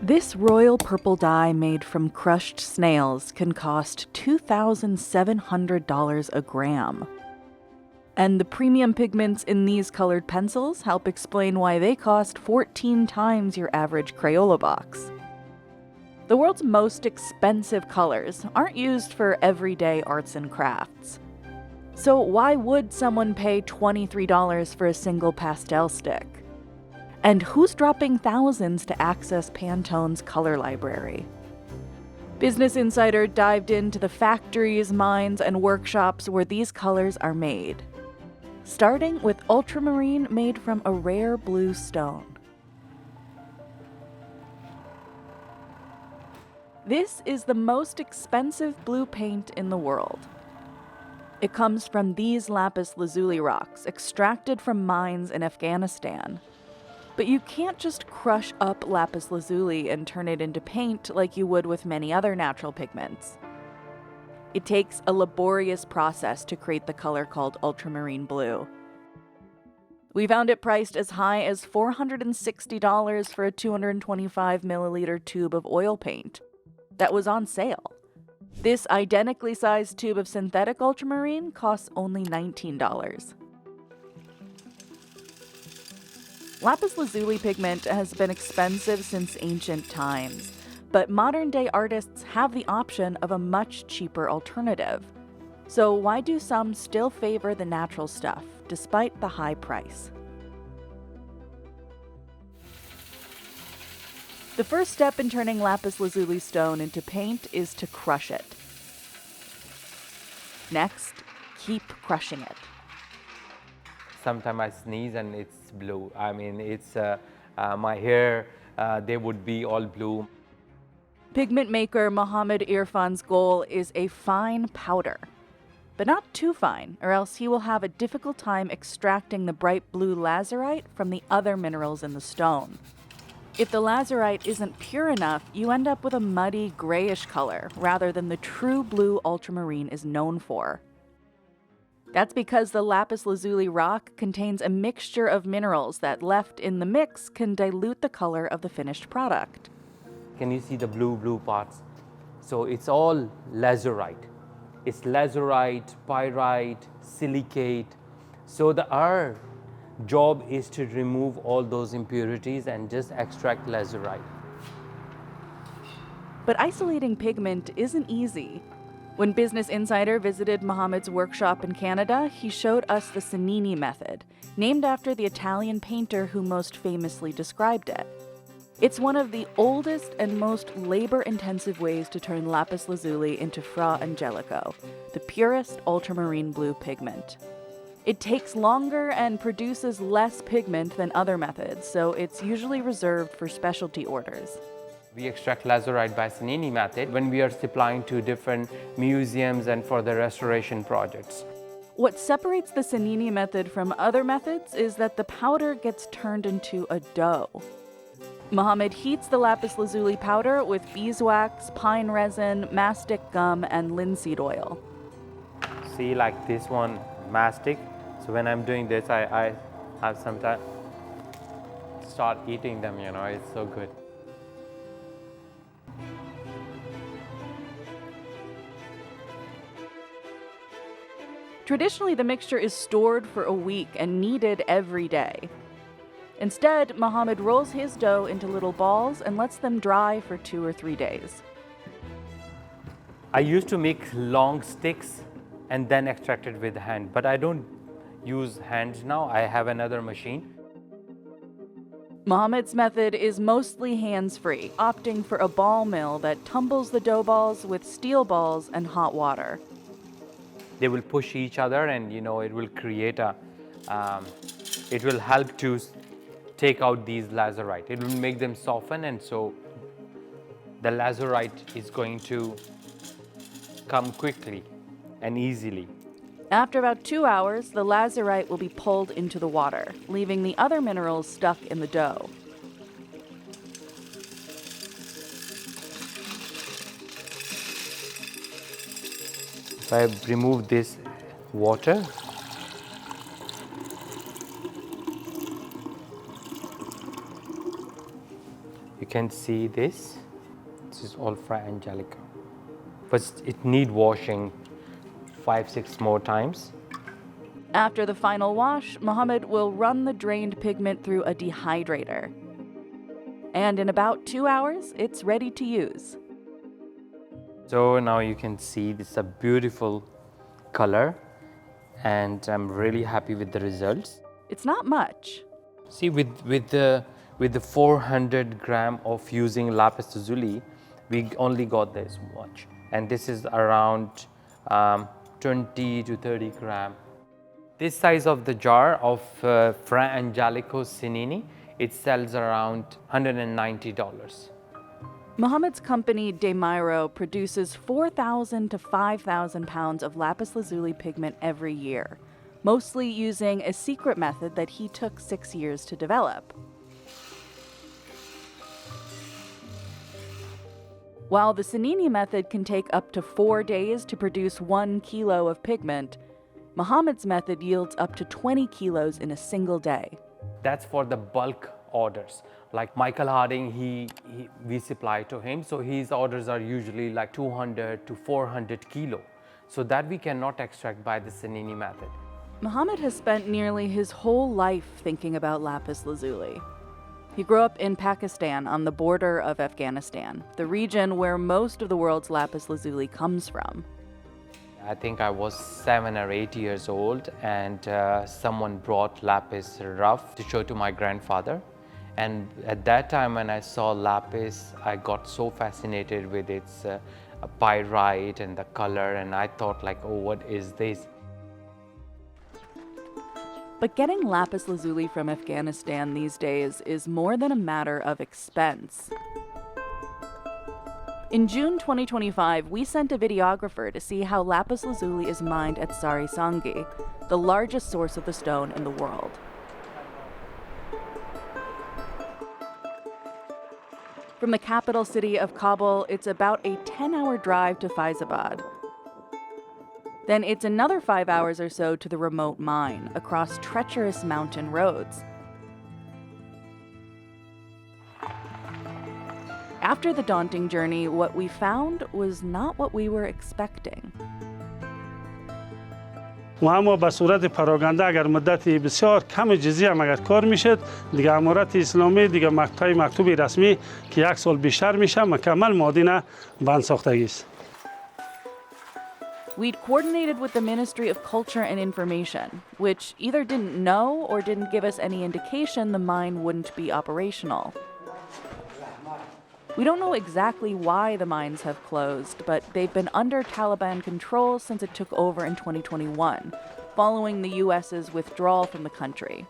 This royal purple dye made from crushed snails can cost $2,700 a gram. And the premium pigments in these colored pencils help explain why they cost 14 times your average Crayola box. The world's most expensive colors aren't used for everyday arts and crafts. So why would someone pay $23 for a single pastel stick? And who's dropping thousands to access Pantone's color library? Business Insider dived into the factories, mines, and workshops where these colors are made, starting with ultramarine made from a rare blue stone. This is the most expensive blue paint in the world. It comes from these Lapis Lazuli rocks extracted from mines in Afghanistan. But you can't just crush up Lapis Lazuli and turn it into paint like you would with many other natural pigments. It takes a laborious process to create the color called ultramarine blue. We found it priced as high as $460 for a 225 milliliter tube of oil paint that was on sale. This identically sized tube of synthetic ultramarine costs only $19. Lapis Lazuli pigment has been expensive since ancient times, but modern-day artists have the option of a much cheaper alternative. So why do some still favor the natural stuff, despite the high price? The first step in turning Lapis Lazuli stone into paint is to crush it. Next, keep crushing it. Sometimes I sneeze and it's blue. I mean, it's my hair, they would be all blue. Pigment maker Mohammed Irfan's goal is a fine powder. But not too fine, or else he will have a difficult time extracting the bright blue lazurite from the other minerals in the stone. If the lazurite isn't pure enough, you end up with a muddy, grayish color, rather than the true blue ultramarine is known for. That's because the Lapis Lazuli rock contains a mixture of minerals that, left in the mix, can dilute the color of the finished product. Can you see the blue parts? So it's all lazurite. It's lazurite, pyrite, silicate. So our job is to remove all those impurities and just extract lazurite. But isolating pigment isn't easy. When Business Insider visited Mohammed's workshop in Canada, he showed us the Cennini method, named after the Italian painter who most famously described it. It's one of the oldest and most labor-intensive ways to turn Lapis Lazuli into Fra Angelico, the purest ultramarine blue pigment. It takes longer and produces less pigment than other methods, so it's usually reserved for specialty orders. We extract lazurite by Cennini method when we are supplying to different museums and for the restoration projects. What separates the Cennini method from other methods is that the powder gets turned into a dough. Mohammed heats the Lapis Lazuli powder with beeswax, pine resin, mastic gum, and linseed oil. See, like this one, mastic. So when I'm doing this, I have sometimes start eating them, you know, it's so good. Traditionally, the mixture is stored for a week and kneaded every day. Instead, Mohammed rolls his dough into little balls and lets them dry for 2 or 3 days. I used to make long sticks and then extract it with hand, but I don't use hands now. I have another machine. Mohammed's method is mostly hands-free, opting for a ball mill that tumbles the dough balls with steel balls and hot water. They will push each other and, you know, it will create it will help to take out these lazurite. It will make them soften, and so the lazurite is going to come quickly and easily. After about 2 hours, the lazurite will be pulled into the water, leaving the other minerals stuck in the dough. If I remove this water, You can see this. This is all Fra Angelico. But it need washing 5-6 more times. After the final wash, Mohammed will run the drained pigment through a dehydrator. And in about 2 hours, it's ready to use. So now you can see this is a beautiful color, and I'm really happy with the results. It's not much. See, with the 400 gram of using Lapis Lazuli, we only got this much, and this is around 20 to 30 gram. This size of the jar of Fra Angelico Cennini, it sells around $190. Mohammed's company De Mairo produces 4,000 to 5,000 pounds of lapis lazuli pigment every year, mostly using a secret method that he took 6 years to develop. While the Cennini method can take up to 4 days to produce 1 kilo of pigment, Mohammed's method yields up to 20 kilos in a single day. That's for the bulk orders. Like Michael Harding, we supply to him, so his orders are usually like 200 to 400 kilo. So that we cannot extract by the Cennini method. Mohammed has spent nearly his whole life thinking about lapis lazuli. He grew up in Pakistan on the border of Afghanistan, the region where most of the world's lapis lazuli comes from. I think I was 7 or 8 years old, and someone brought lapis rough to show to my grandfather. And at that time when I saw lapis, I got so fascinated with its pyrite and the color, and I thought like, oh, what is this? But getting lapis lazuli from Afghanistan these days is more than a matter of expense. In June 2025, we sent a videographer to see how lapis lazuli is mined at Sari Sangi, the largest source of the stone in the world. From the capital city of Kabul, it's about a 10-hour drive to Faizabad. Then it's another 5 hours or so to the remote mine, across treacherous mountain roads. After the daunting journey, what we found was not what we were expecting. و اما به صورت پراگنده اگر مدتی بسیار کم جزئی هم اگر کار میشد دیگه امارت اسلامی دیگه مکتوب رسمی که 1 سال بیشتر میشه مکمل مادین بند ساختگی است. We'd coordinated with the Ministry of Culture and Information, which either didn't know or didn't give us any indication the mine wouldn't be operational. We don't know exactly why the mines have closed, but they've been under Taliban control since it took over in 2021, following the US's withdrawal from the country.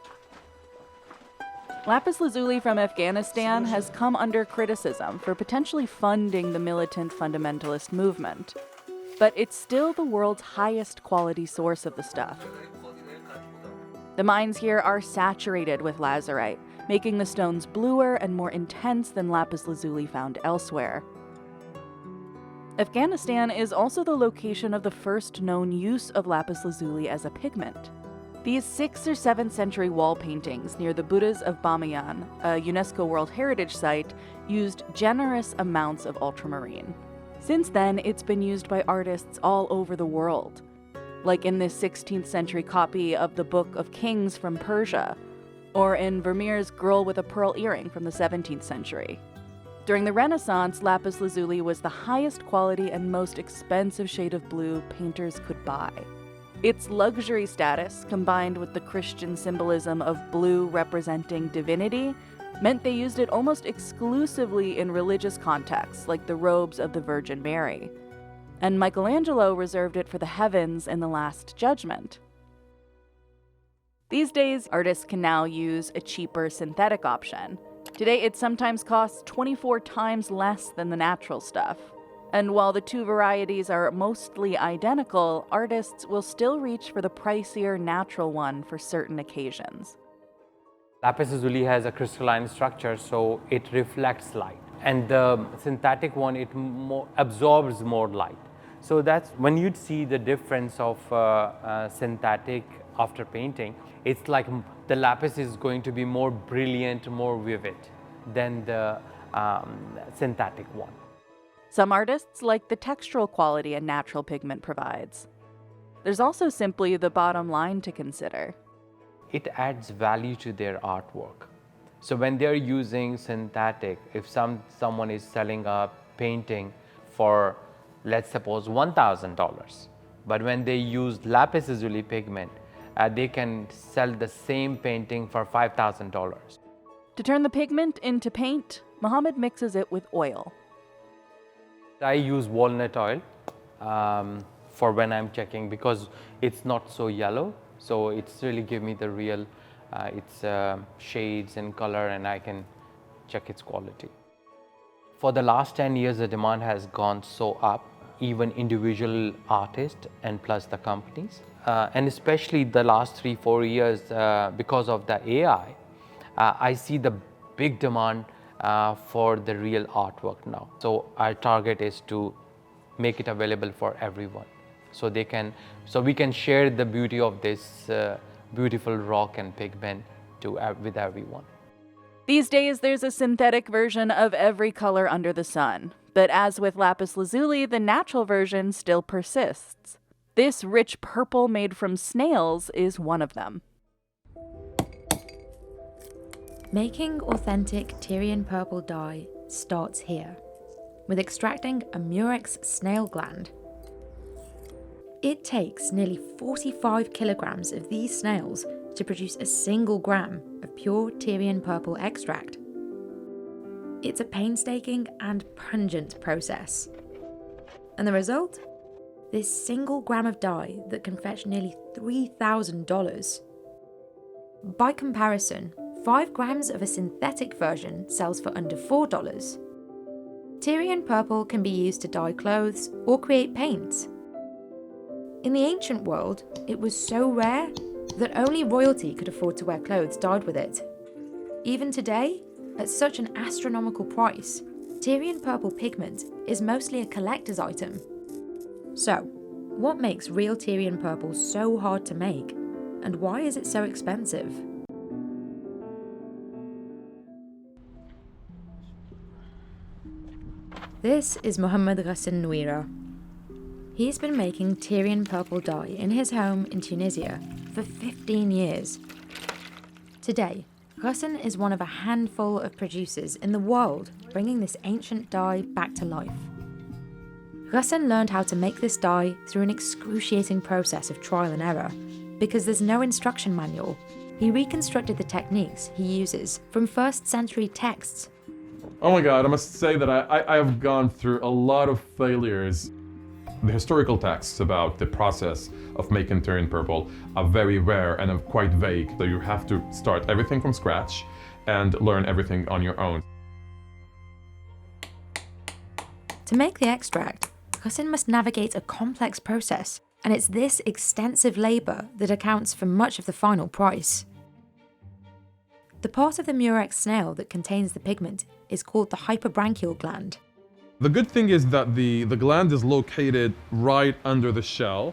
Lapis lazuli from Afghanistan has come under criticism for potentially funding the militant fundamentalist movement. But it's still the world's highest quality source of the stuff. The mines here are saturated with lazurite, making the stones bluer and more intense than lapis lazuli found elsewhere. Afghanistan is also the location of the first known use of lapis lazuli as a pigment. These 6th or 7th century wall paintings near the Buddhas of Bamiyan, a UNESCO World Heritage Site, used generous amounts of ultramarine. Since then, it's been used by artists all over the world, like in this 16th century copy of the Book of Kings from Persia, or in Vermeer's Girl with a Pearl Earring from the 17th century. During the Renaissance, lapis lazuli was the highest quality and most expensive shade of blue painters could buy. Its luxury status, combined with the Christian symbolism of blue representing divinity, meant they used it almost exclusively in religious contexts, like the robes of the Virgin Mary. And Michelangelo reserved it for the heavens in the Last Judgment. These days, artists can now use a cheaper synthetic option. Today, it sometimes costs 24 times less than the natural stuff. And while the two varieties are mostly identical, artists will still reach for the pricier natural one for certain occasions. Lapis lazuli has a crystalline structure, so it reflects light. And the synthetic one, it absorbs more light. So that's when you'd see the difference of synthetic after painting, it's like the lapis is going to be more brilliant, more vivid than the synthetic one. Some artists like the textural quality a natural pigment provides. There's also simply the bottom line to consider. It adds value to their artwork. So when they're using synthetic, if someone is selling a painting for, let's suppose, $1,000, but when they use Lapis Lazuli pigment, they can sell the same painting for $5,000. To turn the pigment into paint, Mohammed mixes it with oil. I use walnut oil for when I'm checking, because it's not so yellow, so it's really give me the real shades and color, and I can check its quality. For the last 10 years, the demand has gone so up, even individual artists and plus the companies. And especially the last 3-4 years, because of the AI, I see the big demand for the real artwork now. So our target is to make it available for everyone, so we can share the beauty of this beautiful rock and pigment with everyone. These days, there's a synthetic version of every color under the sun. But as with Lapis Lazuli, the natural version still persists. This rich purple made from snails is one of them. Making authentic Tyrian Purple dye starts here, with extracting a murex snail gland. It takes nearly 45 kilograms of these snails to produce a single gram of pure Tyrian Purple extract. It's a painstaking and pungent process. And the result? This single gram of dye that can fetch nearly $3,000. By comparison, 5 grams of a synthetic version sells for under $4. Tyrian Purple can be used to dye clothes or create paints. In the ancient world, it was so rare that only royalty could afford to wear clothes dyed with it. Even today, at such an astronomical price, Tyrian Purple pigment is mostly a collector's item. So, what makes real Tyrian Purple so hard to make, and why is it so expensive? This is Mohammed Ghassan Nouira. He's been making Tyrian Purple dye in his home in Tunisia for 15 years. Today, Ghassan is one of a handful of producers in the world bringing this ancient dye back to life. Ghassan learned how to make this dye through an excruciating process of trial and error. Because there's no instruction manual, he reconstructed the techniques he uses from 1st century texts. Oh my God, I must say that I have gone through a lot of failures. The historical texts about the process of making Tyrian Purple are very rare and are quite vague, so you have to start everything from scratch and learn everything on your own. To make the extract, Ghassan must navigate a complex process, and it's this extensive labour that accounts for much of the final price. The part of the murex snail that contains the pigment is called the hyperbranchial gland. The good thing is that the gland is located right under the shell,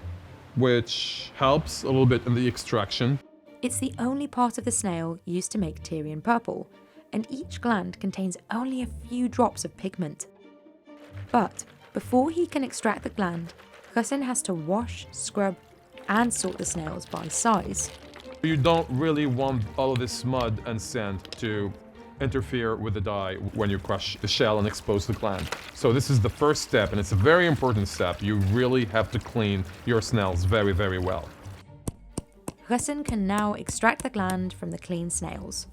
which helps a little bit in the extraction. It's the only part of the snail used to make Tyrian Purple, and each gland contains only a few drops of pigment. But before he can extract the gland, Ghassan has to wash, scrub, and sort the snails by size. You don't really want all of this mud and sand to interfere with the dye when you crush the shell and expose the gland. So this is the first step, and it's a very important step. You really have to clean your snails very, very well. Ghassan can now extract the gland from the clean snails.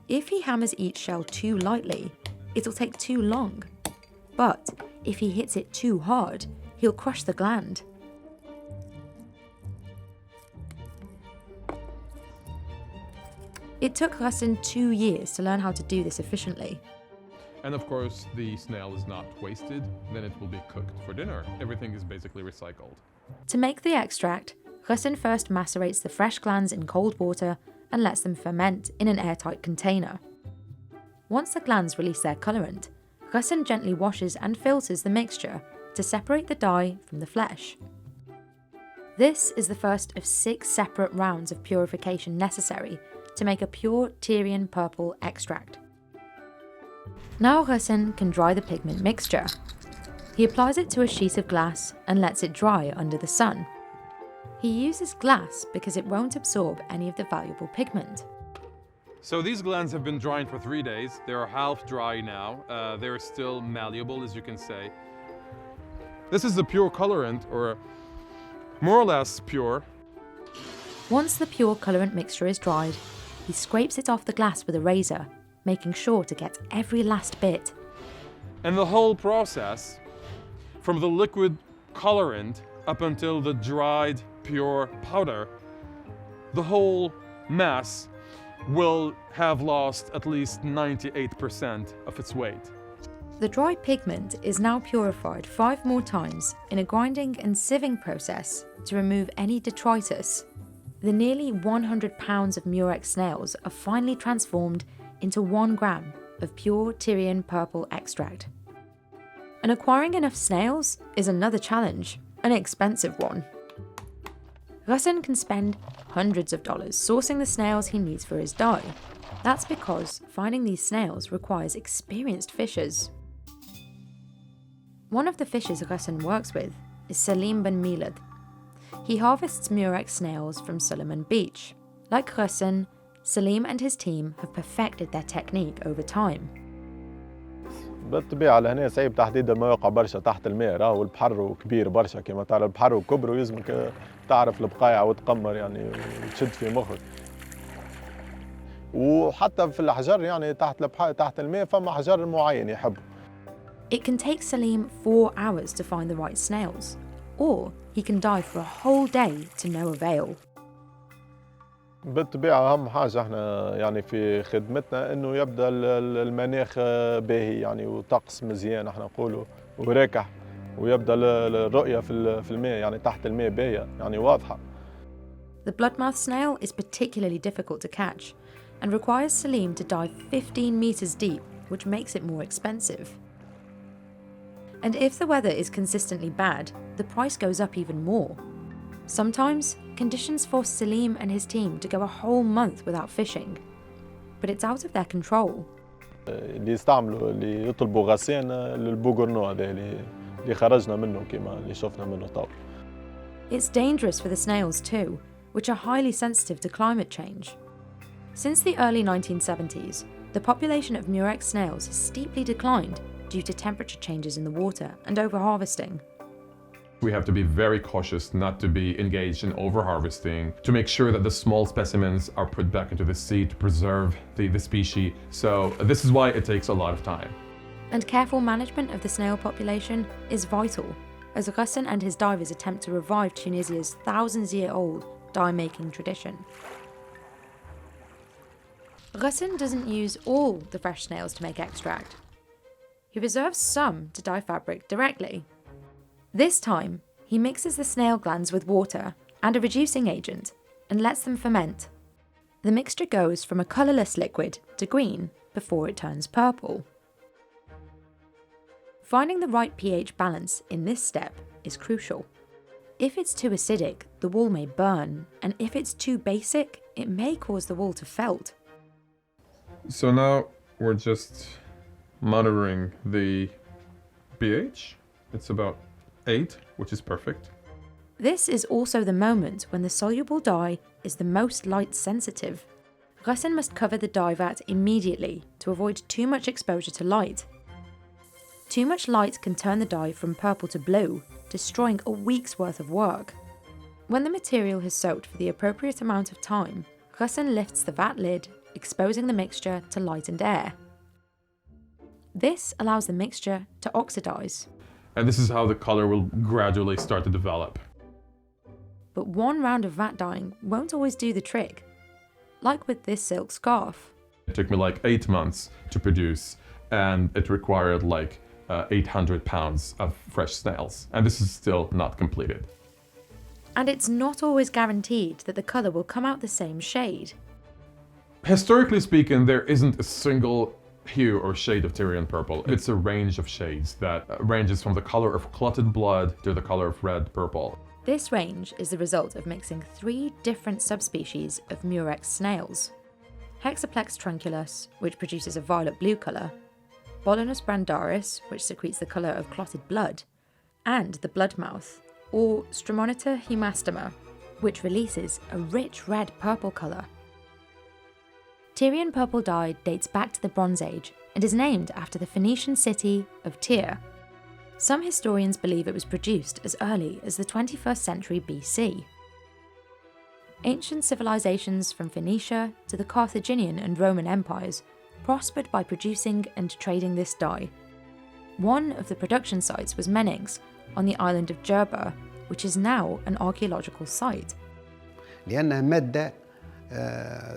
If he hammers each shell too lightly, it'll take too long. But if he hits it too hard, he'll crush the gland. It took Ghassan 2 years to learn how to do this efficiently. And of course, the snail is not wasted, then it will be cooked for dinner. Everything is basically recycled. To make the extract, Ghassan first macerates the fresh glands in cold water and lets them ferment in an airtight container. Once the glands release their colorant, Ghassan gently washes and filters the mixture to separate the dye from the flesh. This is the first of 6 separate rounds of purification necessary to make a pure Tyrian Purple extract. Now Roche can dry the pigment mixture. He applies it to a sheet of glass and lets it dry under the sun. He uses glass because it won't absorb any of the valuable pigment. So these glands have been drying for 3 days. They are half dry now. They're still malleable, as you can say. This is the pure colorant, or more or less pure. Once the pure colorant mixture is dried, he scrapes it off the glass with a razor, making sure to get every last bit. And the whole process, from the liquid colorant up until the dried pure powder, the whole mass will have lost at least 98% of its weight. The dry pigment is now purified 5 more times in a grinding and sieving process to remove any detritus. The nearly 100 pounds of murex snails are finally transformed into 1 gram of pure Tyrian Purple extract. And acquiring enough snails is another challenge, an expensive one. Roche can spend hundreds of dollars sourcing the snails he needs for his dye. That's because finding these snails requires experienced fishers. One of the fishers Roche works with is Salim Ben Milad. He harvests murex snails from Solomon Beach. Like Roche, Salim and his team have perfected their technique over time. بالطبيعة لهنا صعيب تحديد المواقع برشا تحت الماء، راهو البحر كبير برشا كما تعرف البحر كبر ويلزمك تعرف البقايع وتقمر يعني وتشد في مخك. وحتى في الأحجار يعني تحت الماء فما أحجار معين يحبوا. It can take Salim 4 hours to find the right snails, or he can dive for a whole day to no avail. بالطبيعة أهم حاجة احنا يعني في خدمتنا إنه يبدأ المناخ باهي يعني وطقس مزيان احنا نقولوا وراكح ويبدأ الرؤية في الماء يعني تحت الماء باهية يعني واضحة. The bloodmouth snail is particularly difficult to catch and requires Salim to dive 15 meters deep, which makes it more expensive. And if the weather is consistently bad, the price goes up even more. Sometimes, conditions force Salim and his team to go a whole month without fishing. But it's out of their control. اللي يستعملوا اللي يطلبوا غسان للبوغرنو هذا اللي خرجنا منه كما اللي شفنا منه طول. It's dangerous for the snails too, which are highly sensitive to climate change. Since the early 1970s, the population of murex snails has steeply declined due to temperature changes in the water and overharvesting. We have to be very cautious not to be engaged in overharvesting, to make sure that the small specimens are put back into the sea to preserve the species. So this is why it takes a lot of time. And careful management of the snail population is vital, as Roche and his divers attempt to revive Tunisia's thousands-year-old dye-making tradition. Roche doesn't use all the fresh snails to make extract. He reserves some to dye fabric directly. This time, he mixes the snail glands with water and a reducing agent and lets them ferment. The mixture goes from a colourless liquid to green before it turns purple. Finding the right pH balance in this step is crucial. If it's too acidic, the wool may burn, and if it's too basic, it may cause the wool to felt. So now we're just monitoring the pH. It's about 8, which is perfect. This is also the moment when the soluble dye is the most light sensitive. Roche must cover the dye vat immediately to avoid too much exposure to light. Too much light can turn the dye from purple to blue, destroying a week's worth of work. When the material has soaked for the appropriate amount of time, Roche lifts the vat lid, exposing the mixture to light and air. This allows the mixture to oxidize. And this is how the color will gradually start to develop. But one round of vat dyeing won't always do the trick. Like with this silk scarf. It took me like 8 months to produce, and it required like 800 pounds of fresh snails. And this is still not completed. And it's not always guaranteed that the color will come out the same shade. Historically speaking, there isn't a single hue or shade of Tyrian purple. It's a range of shades that ranges from the color of clotted blood to the color of red purple. This range is the result of mixing 3 different subspecies of murex snails. Hexaplex trunculus, which produces a violet blue colour, Bolanus brandaris, which secretes the colour of clotted blood, and the bloodmouth, or Stremonita hemastoma, which releases a rich red purple colour. Tyrian purple dye dates back to the Bronze Age and is named after the Phoenician city of Tyre. Some historians believe it was produced as early as the 21st century BC. Ancient civilizations from Phoenicia to the Carthaginian and Roman empires prospered by producing and trading this dye. One of the production sites was Menings on the island of Jerba, which is now an archaeological site. لأنها مادة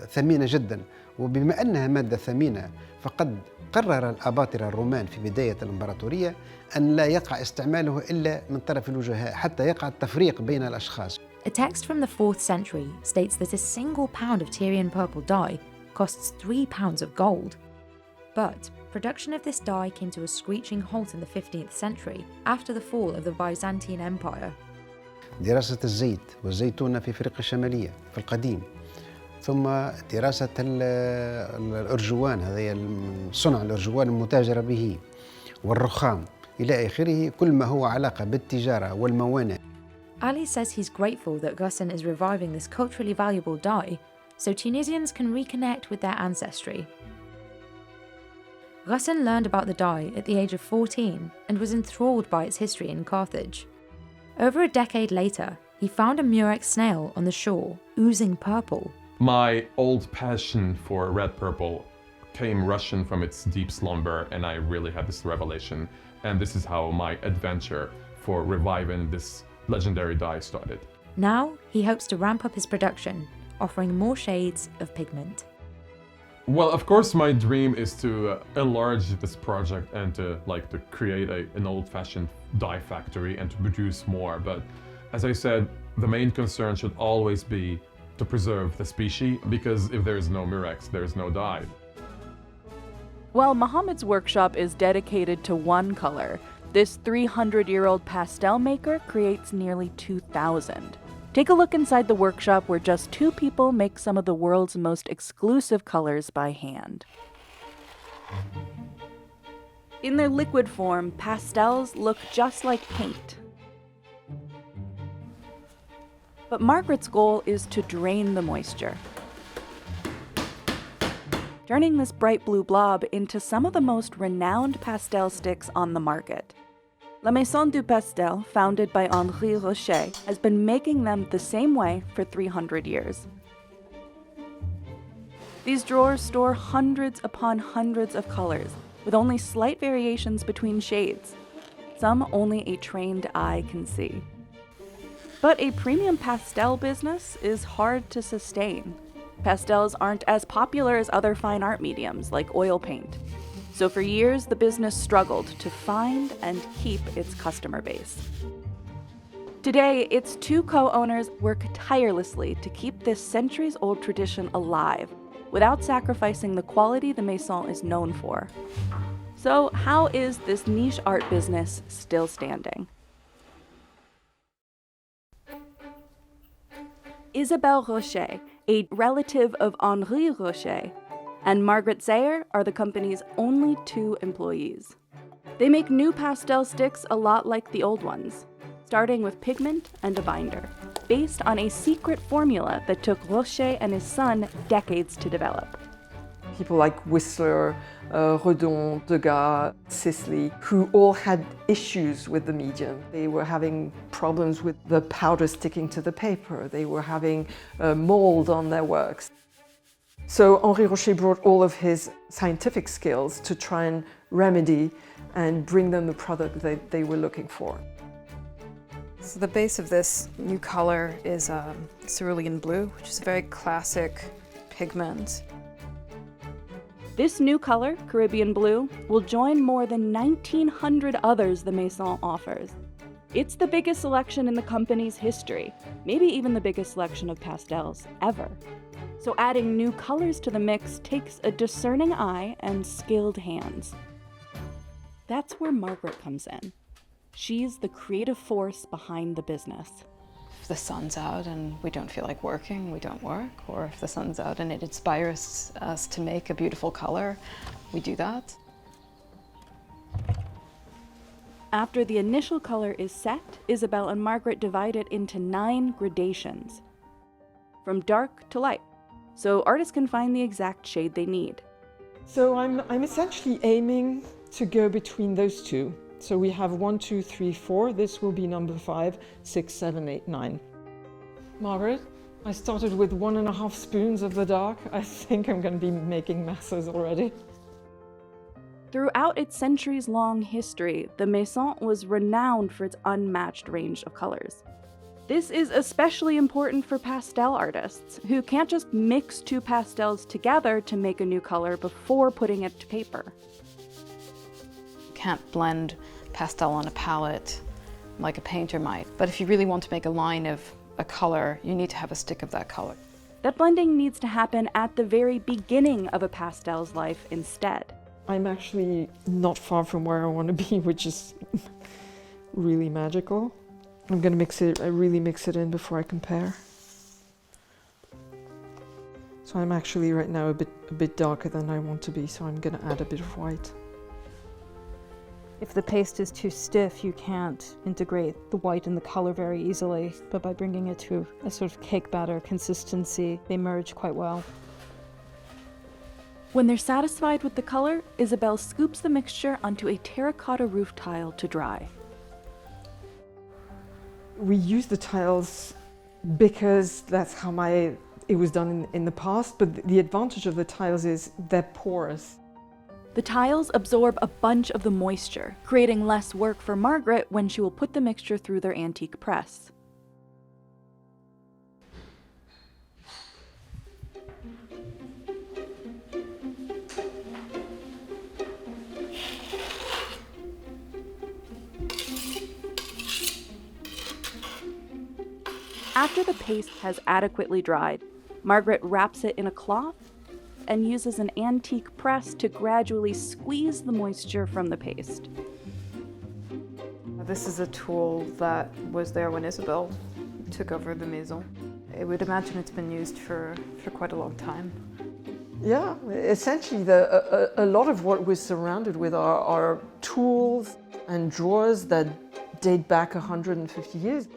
ثمينة جدا، وبما أنها مادة ثمينة فقد قرر الأباطرة الرومان في بداية الإمبراطورية أن لا يقع استعماله إلا من طرف الوجهاء حتى يقع التفريق بين الأشخاص. A text from the 4th century states that a single pound of Tyrian purple dye costs 3 pounds of gold. But production of this dye came to a screeching halt in the 15th century after the fall of the Byzantine Empire. دراسة الزيت والزيتونة في أفريقيا الشمالية في القديم، ثم دراسة الأرجوان، هذا صنع الأرجوان المتاجرة به، والرخام إلى آخره، كل ما هو علاقة بالتجارة والموانئ. Ali says he's grateful that Ghassan is reviving this culturally valuable dye so Tunisians can reconnect with their ancestry. Ghassan learned about the dye at the age of 14 and was enthralled by its history in Carthage. Over a decade later, he found a murex snail on the shore, oozing purple. My old passion for red purple came rushing from its deep slumber, and I really had this revelation. And this is how my adventure for reviving this legendary dye started. Now, he hopes to ramp up his production, offering more shades of pigment. Well, of course, my dream is to enlarge this project and to create an old-fashioned dye factory and to produce more. But as I said, the main concern should always be to preserve the species, because if there is no murex, there is no dye. While Mohammed's workshop is dedicated to one color, this 300-year-old pastel maker creates nearly 2,000. Take a look inside the workshop where just 2 people make some of the world's most exclusive colors by hand. In their liquid form, pastels look just like paint. But Margaret's goal is to drain the moisture, turning this bright blue blob into some of the most renowned pastel sticks on the market. La Maison du Pastel, founded by Henri Roche, has been making them the same way for 300 years. These drawers store hundreds upon hundreds of colors, with only slight variations between shades. Some only a trained eye can see. But a premium pastel business is hard to sustain. Pastels aren't as popular as other fine art mediums like oil paint. So for years, the business struggled to find and keep its customer base. Today, its 2 co-owners work tirelessly to keep this centuries-old tradition alive without sacrificing the quality the Maison is known for. So how is this niche art business still standing? Isabelle Roche, a relative of Henri Roche, and Margaret Zayer are the company's only 2 employees. They make new pastel sticks a lot like the old ones, starting with pigment and a binder, based on a secret formula that took Roche and his son decades to develop. People like Whistler, Redon, Degas, Sisley, who all had issues with the medium. They were having problems with the powder sticking to the paper. They were having mold on their works. So Henri Roche brought all of his scientific skills to try and remedy and bring them the product that they were looking for. So the base of this new color is cerulean blue, which is a very classic pigment. This new color, Caribbean blue, will join more than 1,900 others the Maison offers. It's the biggest selection in the company's history, maybe even the biggest selection of pastels ever. So adding new colors to the mix takes a discerning eye and skilled hands. That's where Margaret comes in. She's the creative force behind the business. the sun's out and we don't feel like working, we don't work. Or if the sun's out and it inspires us to make a beautiful color, we do that. After the initial color is set, Isabel and Margaret divide it into 9 gradations, from dark to light, so artists can find the exact shade they need. So I'm essentially aiming to go between those two. So we have 1, 2, 3, 4. This will be number 5, 6, 7, 8, 9. Margaret, I started with 1.5 spoons of the dark. I think I'm going to be making masses already. Throughout its centuries-long history, the Maison was renowned for its unmatched range of colors. This is especially important for pastel artists, who can't just mix 2 pastels together to make a new color before putting it to paper. You can't blend pastel on a palette like a painter might, but if you really want to make a line of a color, you need to have a stick of that color. That blending needs to happen at the very beginning of a pastel's life instead. I'm actually not far from where I want to be, which is really magical. I'm going to mix it, I really mix it in before I compare. So I'm actually right now a bit darker than I want to be, so I'm going to add a bit of white. If the paste is too stiff, you can't integrate the white and the color very easily, but by bringing it to a sort of cake batter consistency, they merge quite well. When they're satisfied with the color, Isabel scoops the mixture onto a terracotta roof tile to dry. We use the tiles because that's how it was done in the past, but the advantage of the tiles is they're porous. The tiles absorb a bunch of the moisture, creating less work for Margaret when she will put the mixture through their antique press. After the paste has adequately dried, Margaret wraps it in a cloth and uses an antique press to gradually squeeze the moisture from the paste. This is a tool that was there when Isabel took over the Maison. I would imagine it's been used for quite a long time. Yeah, essentially a lot of what we're surrounded with are tools and drawers that date back 150 years.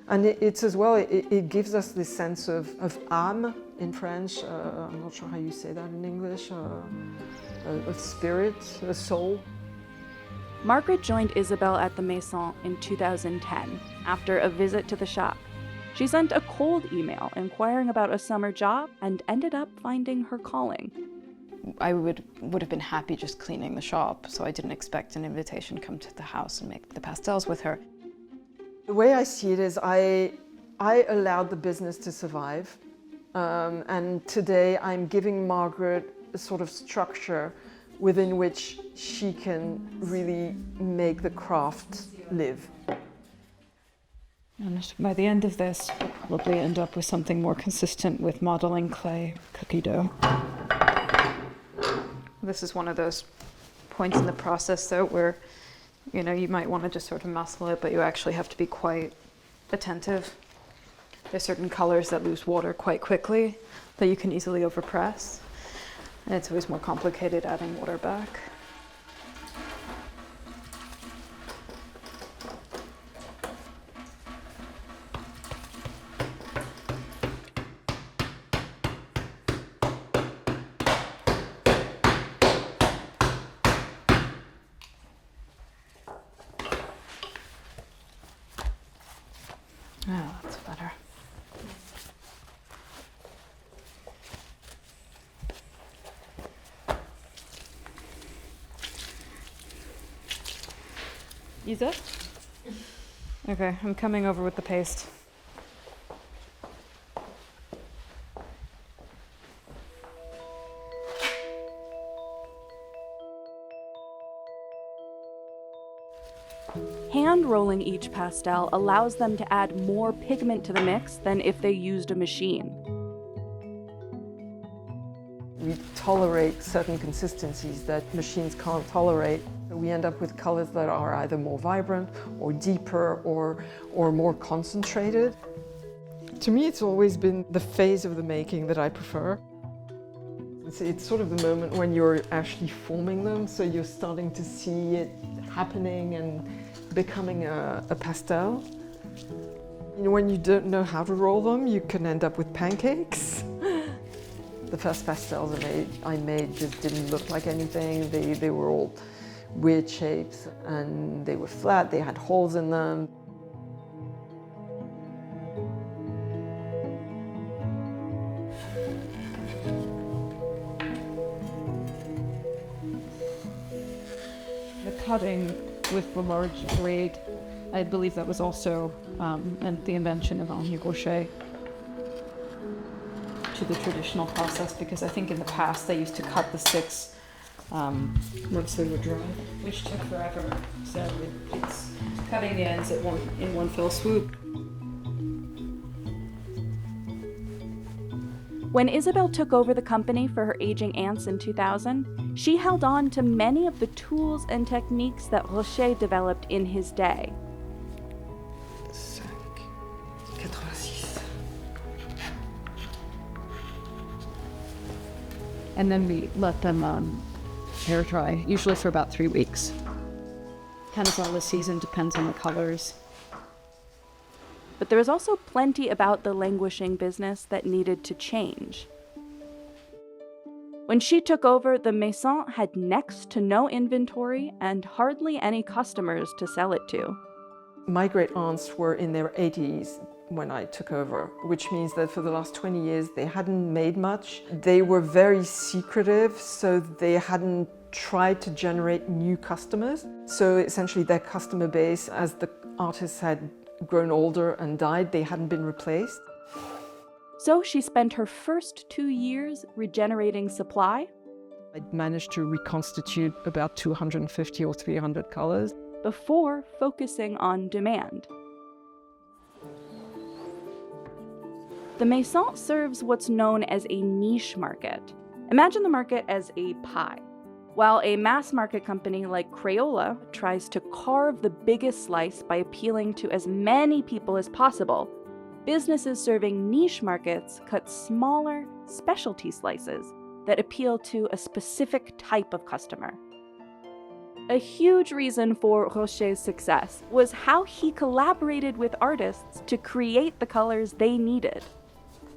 And it's as well, it gives us this sense of âme in French, I'm not sure how you say that in English, of spirit, a soul. Margaret joined Isabel at the Maison in 2010 after a visit to the shop. She sent a cold email inquiring about a summer job and ended up finding her calling. I would have been happy just cleaning the shop, so I didn't expect an invitation to come to the house and make the pastels with her. The way I see it is I allowed the business to survive, and today I'm giving Margaret a sort of structure within which she can really make the craft live. And by the end of this, we'll probably end up with something more consistent with modeling clay cookie dough. This is one of those points in the process, though, where you might want to just sort of muscle it, but you actually have to be quite attentive. There's certain colors that lose water quite quickly that you can easily overpress. And it's always more complicated adding water back. Oh, that's better. Use it? Okay, I'm coming over with the paste. Hand rolling each pastel allows them to add more pigment to the mix than if they used a machine. We tolerate certain consistencies that machines can't tolerate. We end up with colors that are either more vibrant or deeper or more concentrated. To me, it's always been the phase of the making that I prefer. It's sort of the moment when you're actually forming them, so you're starting to see it happening and becoming a pastel. You know, when you don't know how to roll them, you can end up with pancakes. The first pastels I made just didn't look like anything. They were all weird shapes and they were flat, they had holes in them. The cutting with the large grade, I believe that was also and the invention of Henri Roche to the traditional process, because I think in the past they used to cut the sticks once they were dry, which took forever. So it's cutting the ends in one fell swoop. When Isabelle took over the company for her aging aunts in 2000, she held on to many of the tools and techniques that Roche developed in his day. And then we let them air dry, usually for about 3 weeks. Depends on the season, depends on the colors. But there was also plenty about the languishing business that needed to change. When she took over, the Maison had next to no inventory and hardly any customers to sell it to. My great aunts were in their 80s when I took over, which means that for the last 20 years they hadn't made much. They were very secretive, so they hadn't tried to generate new customers. So essentially their customer base, as the artists had grown older and died, they hadn't been replaced. So she spent her first 2 years regenerating supply. I'd managed to reconstitute about 250 or 300 colors Before focusing on demand. The Maison serves what's known as a niche market. Imagine the market as a pie. While a mass market company like Crayola tries to carve the biggest slice by appealing to as many people as possible, businesses serving niche markets cut smaller, specialty slices that appeal to a specific type of customer. A huge reason for Roche's success was how he collaborated with artists to create the colors they needed.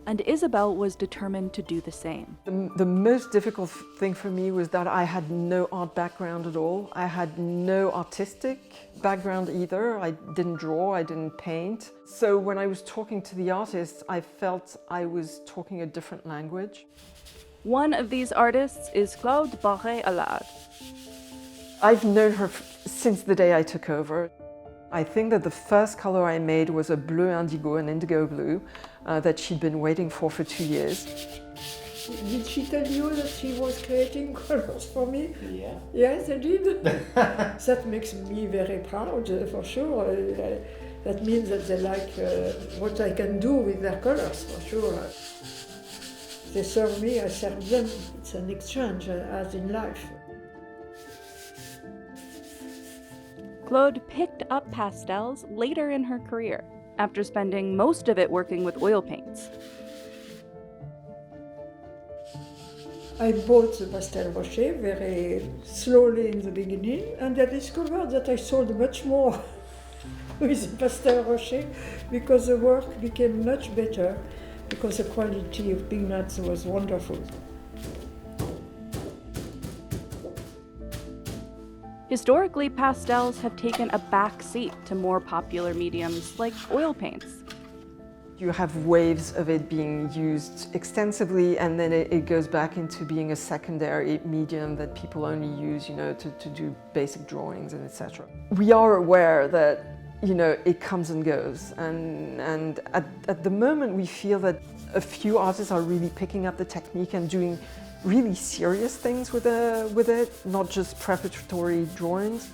And Isabelle was determined to do the same. The most difficult thing for me was that I had no art background at all. I had no artistic background either. I didn't draw, I didn't paint. So when I was talking to the artists, I felt I was talking a different language. One of these artists is Claude Barré-Allard. I've known her since the day I took over. I think that the first color I made was a bleu indigo, an indigo blue, that she'd been waiting for 2 years. Did she tell you that she was creating colors for me? Yeah. Yes, I did. That makes me very proud, for sure. That means that they like what I can do with their colors, for sure. They serve me, I serve them. It's an exchange, as in life. Claude picked up pastels later in her career, after spending most of it working with oil paints. I bought the Pastel Roche very slowly in the beginning, and I discovered that I sold much more with the Pastel Roche because the work became much better, because the quality of pigments was wonderful. Historically, pastels have taken a back seat to more popular mediums like oil paints. You have waves of it being used extensively, and then it goes back into being a secondary medium that people only use, to do basic drawings and etc. We are aware that, it comes and goes, and at the moment we feel that a few artists are really picking up the technique and doing really serious things with it, not just preparatory drawings.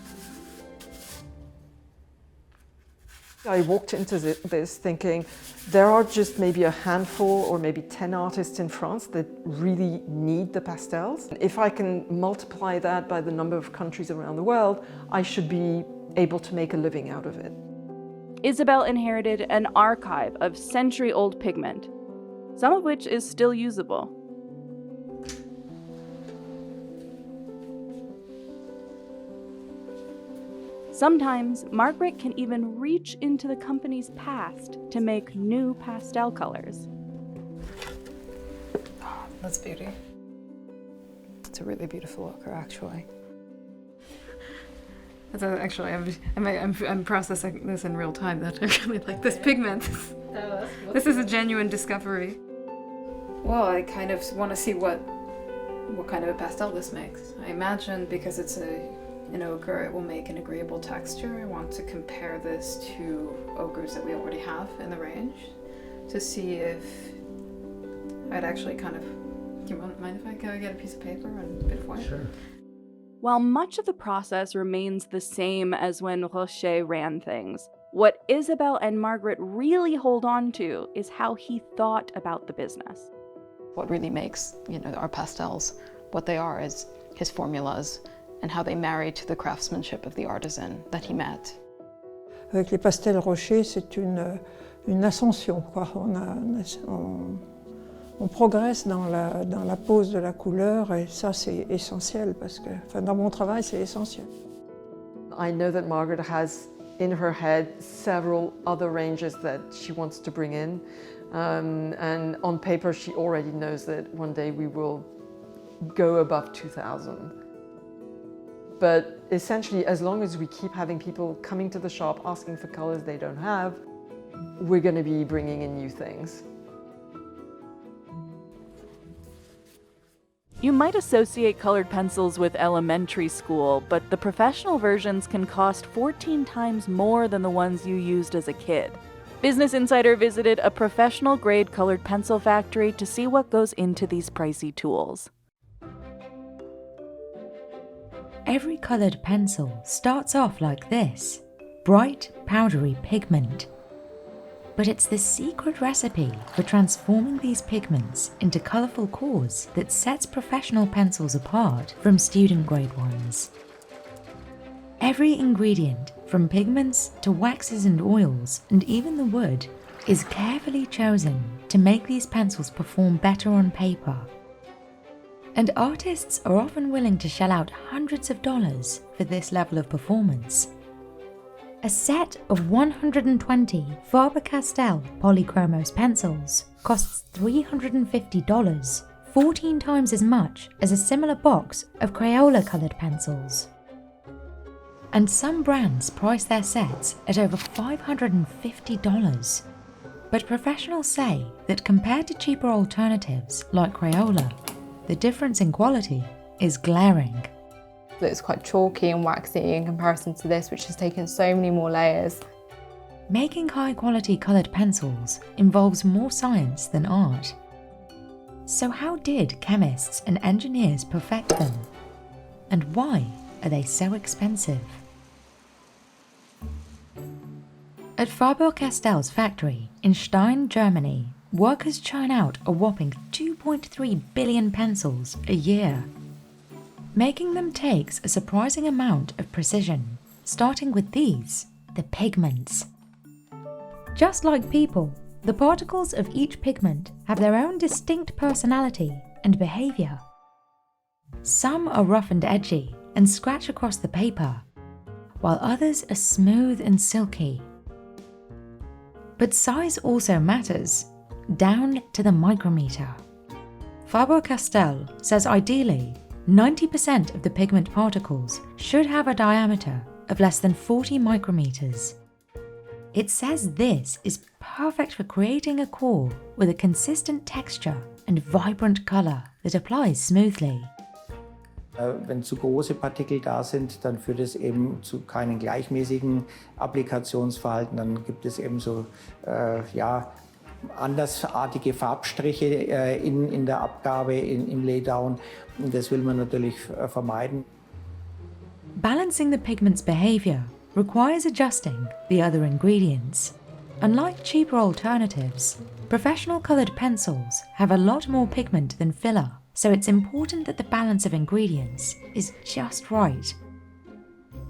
I walked into this thinking there are just maybe a handful or maybe 10 artists in France that really need the pastels. If I can multiply that by the number of countries around the world, I should be able to make a living out of it. Isabel inherited an archive of century-old pigment, some of which is still usable. Sometimes, Margaret can even reach into the company's past to make new pastel colors. Oh, that's beauty. It's a really beautiful ochre, actually. Actually, I'm processing this in real time. That I really like this pigment. This is a genuine discovery. Well, I kind of want to see what kind of a pastel this makes. I imagine because it's an ochre, it will make an agreeable texture. I want to compare this to ochres that we already have in the range to see if I'd actually kind of. Do you mind if I go get a piece of paper and a bit of white? Sure. While much of the process remains the same as when Roche ran things, what Isabel and Margaret really hold on to is how he thought about the business. What really makes, our pastels what they are is his formulas and how they marry to the craftsmanship of the artisan that he met. Avec les pastels Rocher, c'est une ascension, quoi. On progresse dans la pose de la couleur et ça c'est essentiel parce que, dans mon travail c'est essentiel. I know that Margaret has in her head several other ranges that she wants to bring in, and on paper she already knows that one day we will go above 2,000. But essentially, as long as we keep having people coming to the shop asking for colors they don't have, we're going to be bringing in new things. You might associate colored pencils with elementary school, but the professional versions can cost 14 times more than the ones you used as a kid. Business Insider visited a professional-grade colored pencil factory to see what goes into these pricey tools. Every colored pencil starts off like this, bright, powdery pigment. But it's the secret recipe for transforming these pigments into colorful cores that sets professional pencils apart from student-grade ones. Every ingredient, from pigments to waxes and oils, and even the wood, is carefully chosen to make these pencils perform better on paper. And artists are often willing to shell out hundreds of dollars for this level of performance. A set of 120 Faber-Castell Polychromos pencils costs $350, 14 times as much as a similar box of Crayola colored pencils. And some brands price their sets at over $550. But professionals say that compared to cheaper alternatives like Crayola, the difference in quality is glaring. It's quite chalky and waxy in comparison to this, which has taken so many more layers. Making high-quality coloured pencils involves more science than art. So how did chemists and engineers perfect them? And why are they so expensive? At Faber-Castell's factory in Stein, Germany, workers churn out a whopping 2.3 billion pencils a year. Making them takes a surprising amount of precision, starting with these, the pigments. Just like people, the particles of each pigment have their own distinct personality and behaviour. Some are rough and edgy and scratch across the paper, while others are smooth and silky. But size also matters, down to the micrometer. Faber-Castell says ideally, 90% of the pigment particles should have a diameter of less than 40 micrometers. It says this is perfect for creating a core with a consistent texture and vibrant color that applies smoothly. Wenn zu große Partikel da sind, dann führt es eben zu keinen gleichmäßigen Applikationsverhalten. Dann gibt es eben so andersartige Farbstriche in der Abgabe, im Laydown. Und das will man natürlich vermeiden. Balancing the pigment's behavior requires adjusting the other ingredients. Unlike cheaper alternatives, professional colored pencils have a lot more pigment than filler, so it's important that the balance of ingredients is just right.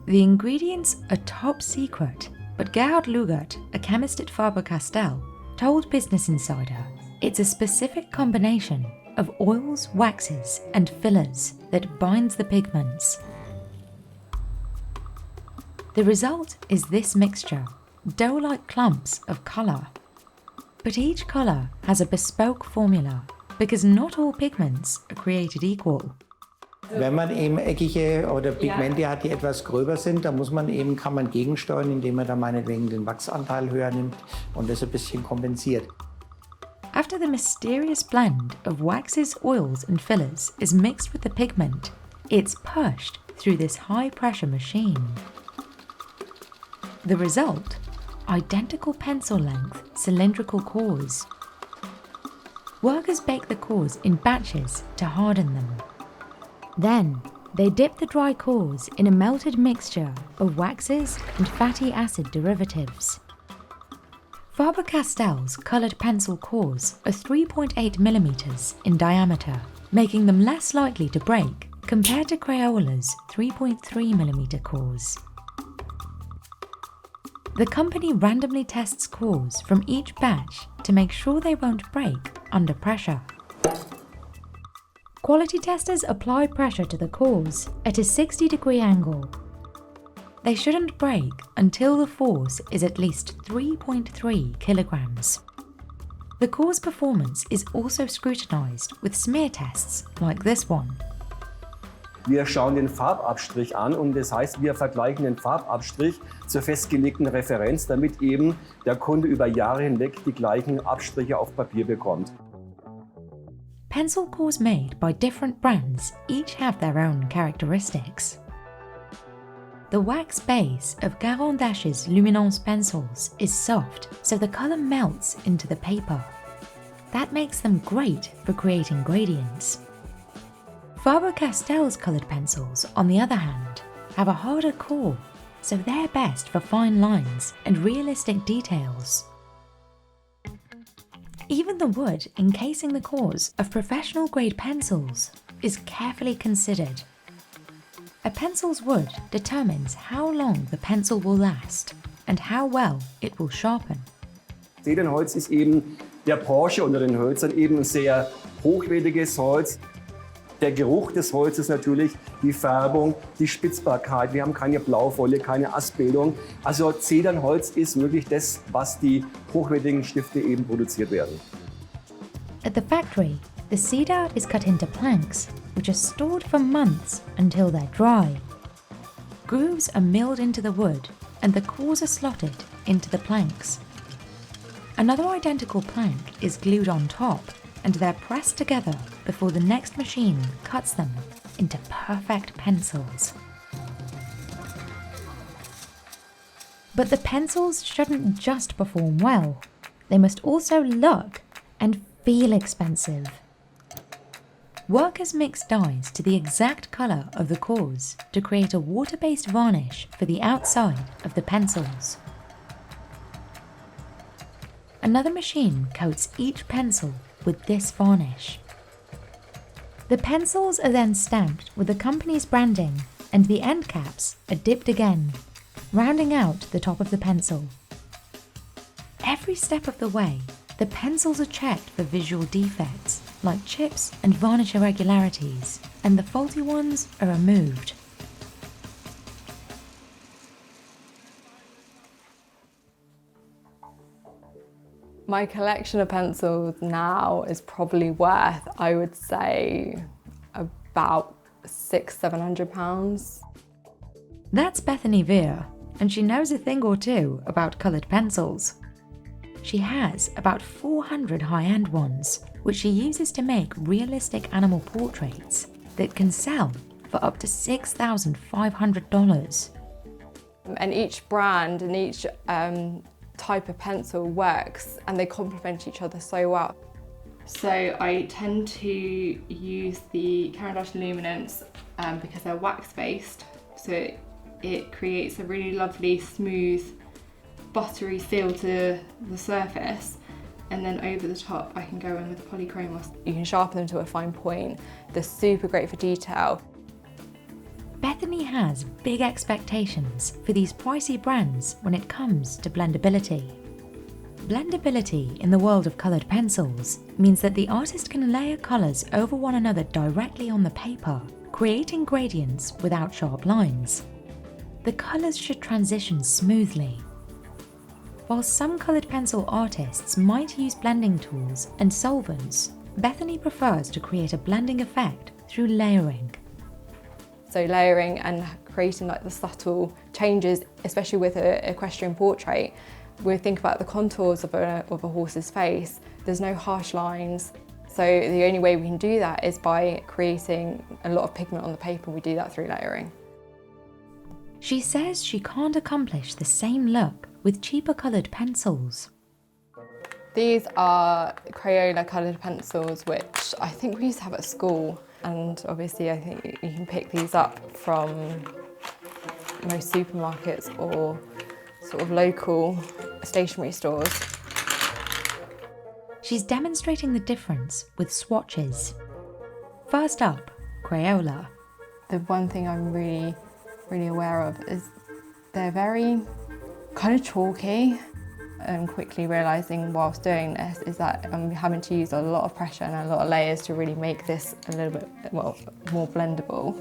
The ingredients are top secret But Gerhard Lugert, a chemist at Faber-Castell, told Business Insider it's a specific combination of oils, waxes, and fillers that binds the pigments. The result is this mixture, dough-like clumps of colour. But each colour has a bespoke formula, because not all pigments are created equal. Wenn man eben eckige oder Pigmente hat, die etwas gröber sind, dann kann man gegensteuern, indem man da meinetwegen den Wachsanteil höher nimmt und das ein bisschen kompensiert. After the mysterious blend of waxes, oils and fillers is mixed with the pigment, it's pushed through this high-pressure machine. The result? Identical pencil-length cylindrical cores. Workers bake the cores in batches to harden them. Then, they dip the dry cores in a melted mixture of waxes and fatty acid derivatives. Faber-Castell's coloured pencil cores are 3.8mm in diameter, making them less likely to break compared to Crayola's 3.3mm cores. The company randomly tests cores from each batch to make sure they won't break under pressure. Quality testers apply pressure to the cores at a 60-degree angle. They shouldn't break until the force is at least 3.3 kilograms. The core's performance is also scrutinised with smear tests like this one. Wir schauen den Farbabstrich an und das heißt, wir vergleichen den Farbabstrich zur festgelegten Referenz, damit eben der Kunde über Jahre hinweg die gleichen Abstriche auf Papier bekommt. Pencil cores made by different brands each have their own characteristics. The wax base of Caran d'Ache's Luminance pencils is soft, so the colour melts into the paper. That makes them great for creating gradients. Faber-Castell's coloured pencils, on the other hand, have a harder core, so they're best for fine lines and realistic details. Even the wood encasing the cores of professional-grade pencils is carefully considered. A pencil's wood determines how long the pencil will last and how well it will sharpen. Zedernholz ist eben der Porsche unter den Hölzern, eben ein sehr hochwertiges Holz. Der Geruch des Holzes natürlich, die Färbung, die Spitzbarkeit. Wir haben keine Blaufolie, keine Astbildung. Also Zedernholz ist wirklich das, was die hochwertigen Stifte eben produziert werden. At the factory, the cedar is cut into planks, which are stored for months until they're dry. Grooves are milled into the wood, and the cores are slotted into the planks. Another identical plank is glued on top, and they're pressed together before the next machine cuts them into perfect pencils. But the pencils shouldn't just perform well. They must also look and feel expensive. Workers mix dyes to the exact colour of the cores to create a water-based varnish for the outside of the pencils. Another machine coats each pencil with this varnish. The pencils are then stamped with the company's branding, and the end caps are dipped again, rounding out the top of the pencil. Every step of the way, the pencils are checked for visual defects, like chips and varnish irregularities, and the faulty ones are removed. My collection of pencils now is probably worth, I would say, about £600–700. That's Bethany Veer, and she knows a thing or two about coloured pencils. She has about 400 high-end ones, which she uses to make realistic animal portraits that can sell for up to $6,500. And each brand and each type of pencil works, and they complement each other so well. So I tend to use the Caran d'Ache Luminance because they're wax-based, so it creates a really lovely, smooth, buttery feel to the surface, and then over the top I can go in with polychromos. You can sharpen them to a fine point. They're super great for detail. Bethany Bethany has big expectations for these pricey brands when it comes to blendability. Blendability in the world of coloured pencils means that the artist can layer colours over one another directly on the paper, creating gradients without sharp lines. The colours should transition smoothly. While some coloured pencil artists might use blending tools and solvents, Bethany prefers to create a blending effect through layering. So layering and creating like the subtle changes, especially with an equestrian portrait, we think about the contours of a horse's face. There's no harsh lines. So the only way we can do that is by creating a lot of pigment on the paper. We do that through layering. She says she can't accomplish the same look with cheaper coloured pencils. These are Crayola coloured pencils, which I think we used to have at school. And obviously I think you can pick these up from most supermarkets or sort of local stationery stores. She's demonstrating the difference with swatches. First up, Crayola. The one thing I'm really aware of is they're very kind of chalky. And quickly realising whilst doing this is that I'm having to use a lot of pressure and a lot of layers to really make this a little bit, well, more blendable.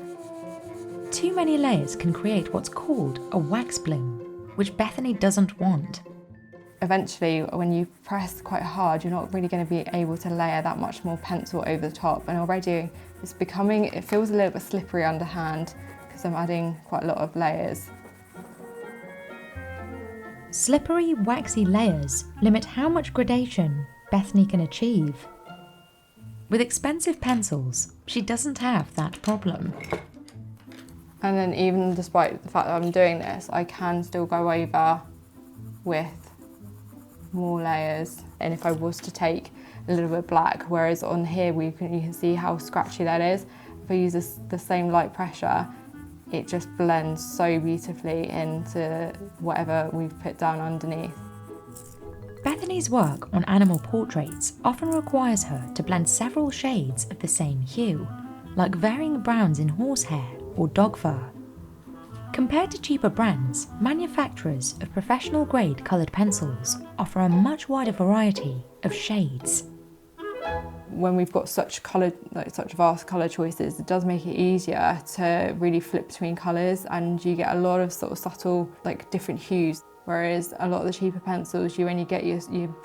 Too many layers can create what's called a wax bloom, which Bethany doesn't want. Eventually, when you press quite hard, you're not really going to be able to layer that much more pencil over the top. And already it feels a little bit slippery underhand because I'm adding quite a lot of layers. Slippery, waxy layers limit how much gradation Bethany can achieve. With expensive pencils, she doesn't have that problem. And then even despite the fact that I'm doing this, I can still go over with more layers. And if I was to take a little bit black, whereas on here you can see how scratchy that is. If I use the same light pressure, it just blends so beautifully into whatever we've put down underneath. Bethany's work on animal portraits often requires her to blend several shades of the same hue, like varying browns in horsehair or dog fur. Compared to cheaper brands, manufacturers of professional-grade coloured pencils offer a much wider variety of shades. When we've got such vast colour choices, it does make it easier to really flip between colours, and you get a lot of sort of subtle, different hues. Whereas a lot of the cheaper pencils, you only get your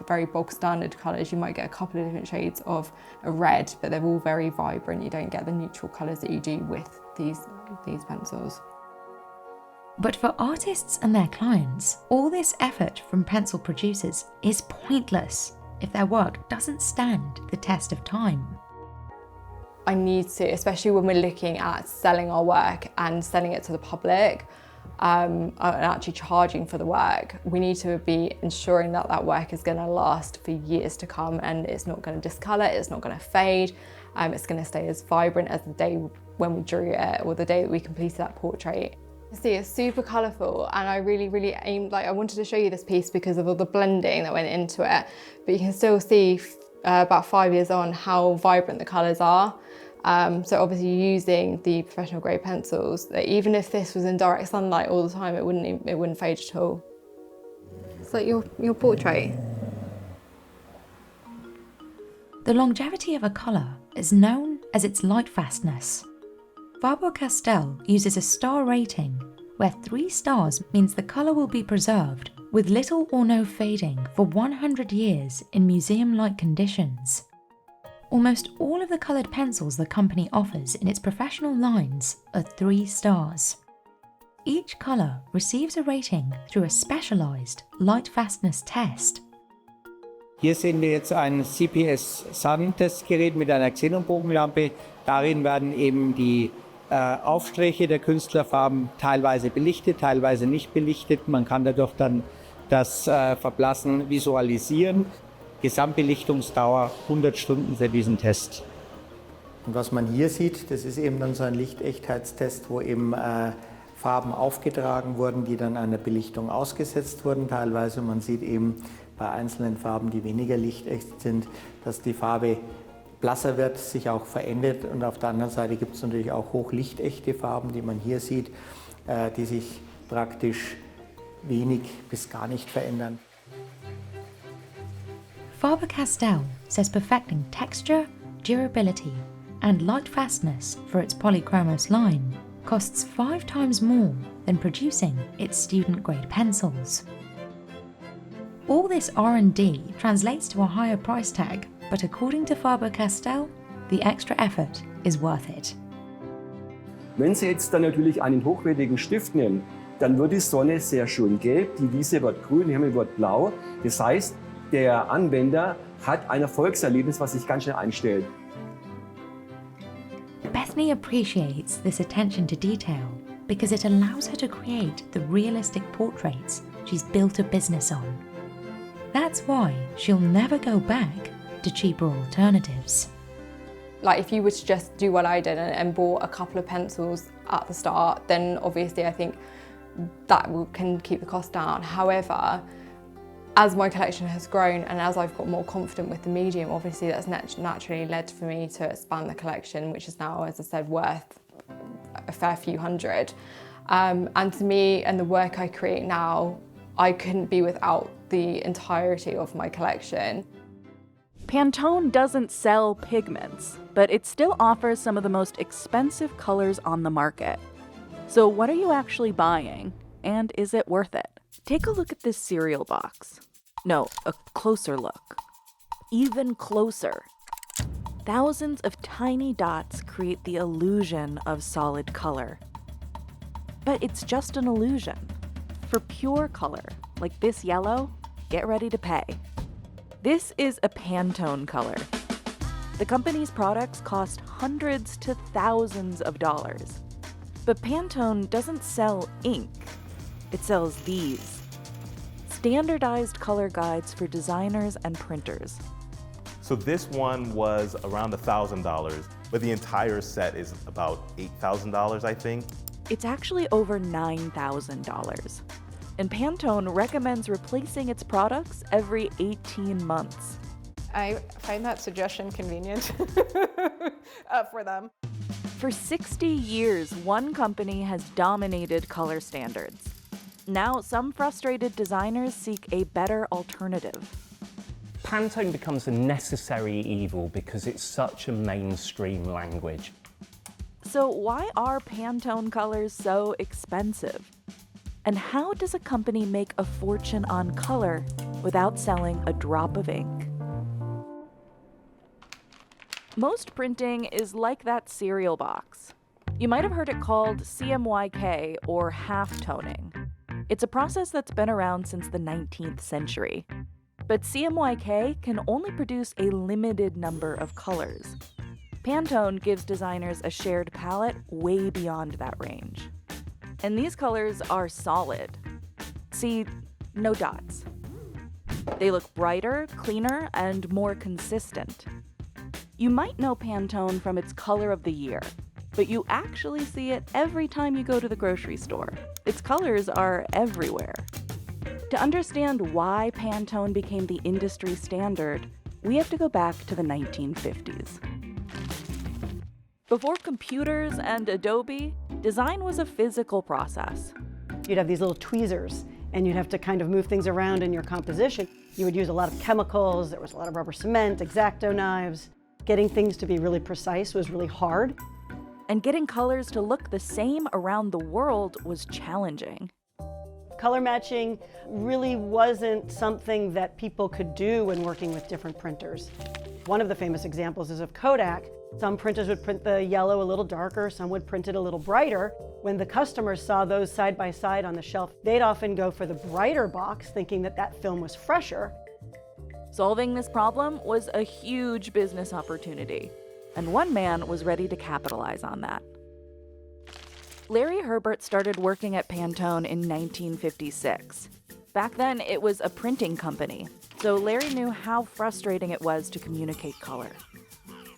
very bog standard colours. You might get a couple of different shades of a red, but they're all very vibrant. You don't get the neutral colours that you do with these pencils. But for artists and their clients, all this effort from pencil producers is pointless if their work doesn't stand the test of time. I need to, especially when we're looking at selling our work and selling it to the public, and actually charging for the work, we need to be ensuring that that work is going to last for years to come, and it's not going to discolour, it's not going to fade, it's going to stay as vibrant as the day when we drew it or the day that we completed that portrait. See, it's super colourful, and I really aimed, I wanted to show you this piece because of all the blending that went into it, but you can still see about 5 years on how vibrant the colours are. So obviously using the professional grade pencils, that even if this was in direct sunlight all the time, it wouldn't fade at all. It's like your portrait. The longevity of a colour is known as its light fastness. Faber-Castell uses a star rating, where 3 stars means the colour will be preserved with little or no fading for 100 years in museum-like conditions. Almost all of the coloured pencils the company offers in its professional lines are 3 stars. Each colour receives a rating through a specialised light fastness test. Hier sehen wir jetzt ein CPS Sun-Testgerät mit einer Xenonbogenlampe. Darin werden eben die Aufstriche der Künstlerfarben teilweise belichtet, teilweise nicht belichtet. Man kann dadurch dann das Verblassen visualisieren. Gesamtbelichtungsdauer 100 Stunden für diesen Test. Und was man hier sieht, das ist eben dann so ein Lichtechtheitstest, wo eben Farben aufgetragen wurden, die dann einer Belichtung ausgesetzt wurden teilweise. Man sieht eben bei einzelnen Farben, die weniger lichtecht sind, dass die Farbe blasser wird, sich auch verändert. Und auf der anderen Seite gibt es natürlich auch hochlichtechte Farben, die man hier sieht, die sich praktisch wenig bis gar nicht verändern. Faber-Castell says perfecting texture, durability and light fastness for its polychromos line costs 5 times more than producing its student-grade pencils. All this R&D translates to a higher price tag, but according to Faber-Castell, the extra effort is worth it. Wenn Sie jetzt dann natürlich einen hochwertigen Stift nehmen, dann wird die Sonne sehr schön gelb, die Wiese wird grün, der Himmel wird blau. Das heißt, der Anwender hat ein Erfolgserlebnis, was sich ganz schnell einstellt. Bethany appreciates this attention to detail because it allows her to create the realistic portraits she's built a business on. That's why she'll never go back to cheaper alternatives. Like if you were to just do what I did and bought a couple of pencils at the start, then obviously I think that can keep the cost down. However, as my collection has grown and as I've got more confident with the medium, obviously that's naturally led for me to expand the collection, which is now, as I said, worth a fair few hundred. And to me and the work I create now, I couldn't be without the entirety of my collection. Pantone doesn't sell pigments, but it still offers some of the most expensive colors on the market. So what are you actually buying, and is it worth it? Take a look at this cereal box. No, a closer look. Even closer. Thousands of tiny dots create the illusion of solid color. But it's just an illusion. For pure color, like this yellow, get ready to pay. This is a Pantone color. The company's products cost hundreds to thousands of dollars. But Pantone doesn't sell ink. It sells these. Standardized color guides for designers and printers. So this one was around $1,000, but the entire set is about $8,000, I think. It's actually over $9,000. And Pantone recommends replacing its products every 18 months. I find that suggestion convenient for them. For 60 years, one company has dominated color standards. Now, some frustrated designers seek a better alternative. Pantone becomes a necessary evil because it's such a mainstream language. So why are Pantone colors so expensive? And how does a company make a fortune on color without selling a drop of ink? Most printing is like that cereal box. You might have heard it called CMYK or half-toning. It's a process that's been around since the 19th century. But CMYK can only produce a limited number of colors. Pantone gives designers a shared palette way beyond that range. And these colors are solid. See, no dots. They look brighter, cleaner, and more consistent. You might know Pantone from its color of the year, but you actually see it every time you go to the grocery store. Its colors are everywhere. To understand why Pantone became the industry standard, we have to go back to the 1950s. Before computers and Adobe, design was a physical process. You'd have these little tweezers, and you'd have to kind of move things around in your composition. You would use a lot of chemicals, there was a lot of rubber cement, X-Acto knives. Getting things to be really precise was really hard. And getting colors to look the same around the world was challenging. Color matching really wasn't something that people could do when working with different printers. One of the famous examples is of Kodak. Some printers would print the yellow a little darker, some would print it a little brighter. When the customers saw those side by side on the shelf, they'd often go for the brighter box, thinking that that film was fresher. Solving this problem was a huge business opportunity, and one man was ready to capitalize on that. Larry Herbert started working at Pantone in 1956. Back then, it was a printing company, so Larry knew how frustrating it was to communicate color.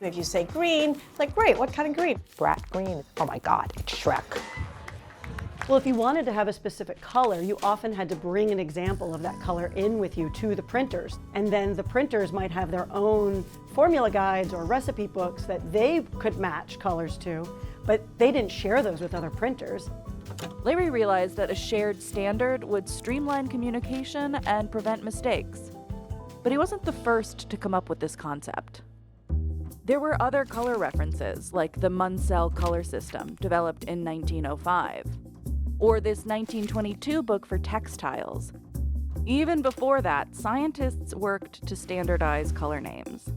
If you say green, it's like, great, what kind of green? Brat green. Oh my God, it's Shrek. Well, if you wanted to have a specific color, you often had to bring an example of that color in with you to the printers. And then the printers might have their own formula guides or recipe books that they could match colors to, but they didn't share those with other printers. Larry realized that a shared standard would streamline communication and prevent mistakes. But he wasn't the first to come up with this concept. There were other color references, like the Munsell color system, developed in 1905, or this 1922 book for textiles. Even before that, scientists worked to standardize color names.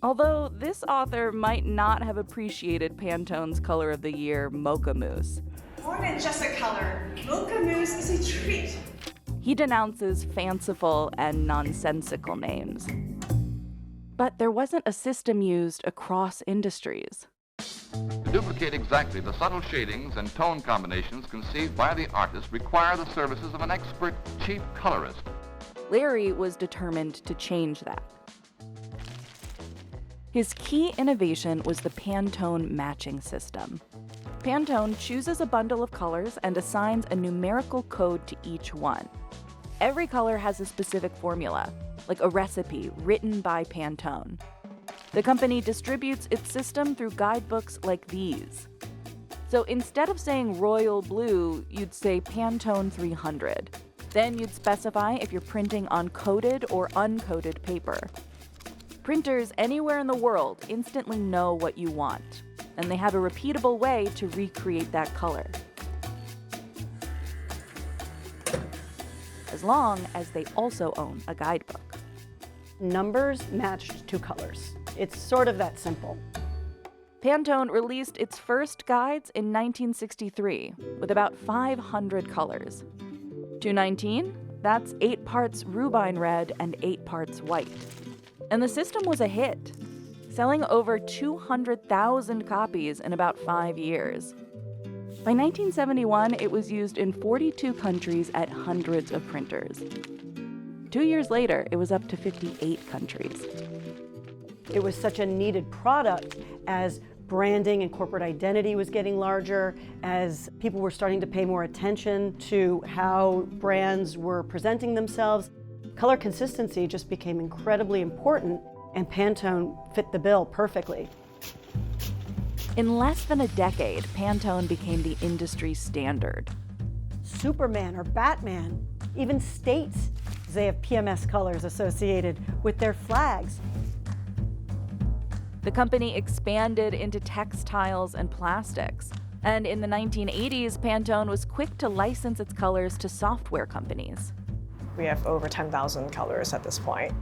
Although this author might not have appreciated Pantone's color of the year, Mocha Mousse. More than just a color, Mocha Mousse is a treat. He denounces fanciful and nonsensical names. But there wasn't a system used across industries. To duplicate exactly the subtle shadings and tone combinations conceived by the artist require the services of an expert cheap colorist. Larry was determined to change that. His key innovation was the Pantone matching system. Pantone chooses a bundle of colors and assigns a numerical code to each one. Every color has a specific formula, like a recipe written by Pantone. The company distributes its system through guidebooks like these. So instead of saying royal blue, you'd say Pantone 300. Then you'd specify if you're printing on coated or uncoated paper. Printers anywhere in the world instantly know what you want, and they have a repeatable way to recreate that color. As long as they also own a guidebook. Numbers matched to colors. It's sort of that simple. Pantone released its first guides in 1963 with about 500 colors. 219, that's 8 parts rubine red and 8 parts white. And the system was a hit, selling over 200,000 copies in about 5 years. By 1971, it was used in 42 countries at hundreds of printers. 2 years later, it was up to 58 countries. It was such a needed product as branding and corporate identity was getting larger, as people were starting to pay more attention to how brands were presenting themselves. Color consistency just became incredibly important, and Pantone fit the bill perfectly. In less than a decade, Pantone became the industry standard. Superman or Batman, even states, they have PMS colors associated with their flags. The company expanded into textiles and plastics. And in the 1980s, Pantone was quick to license its colors to software companies. We have over 10,000 colors at this point.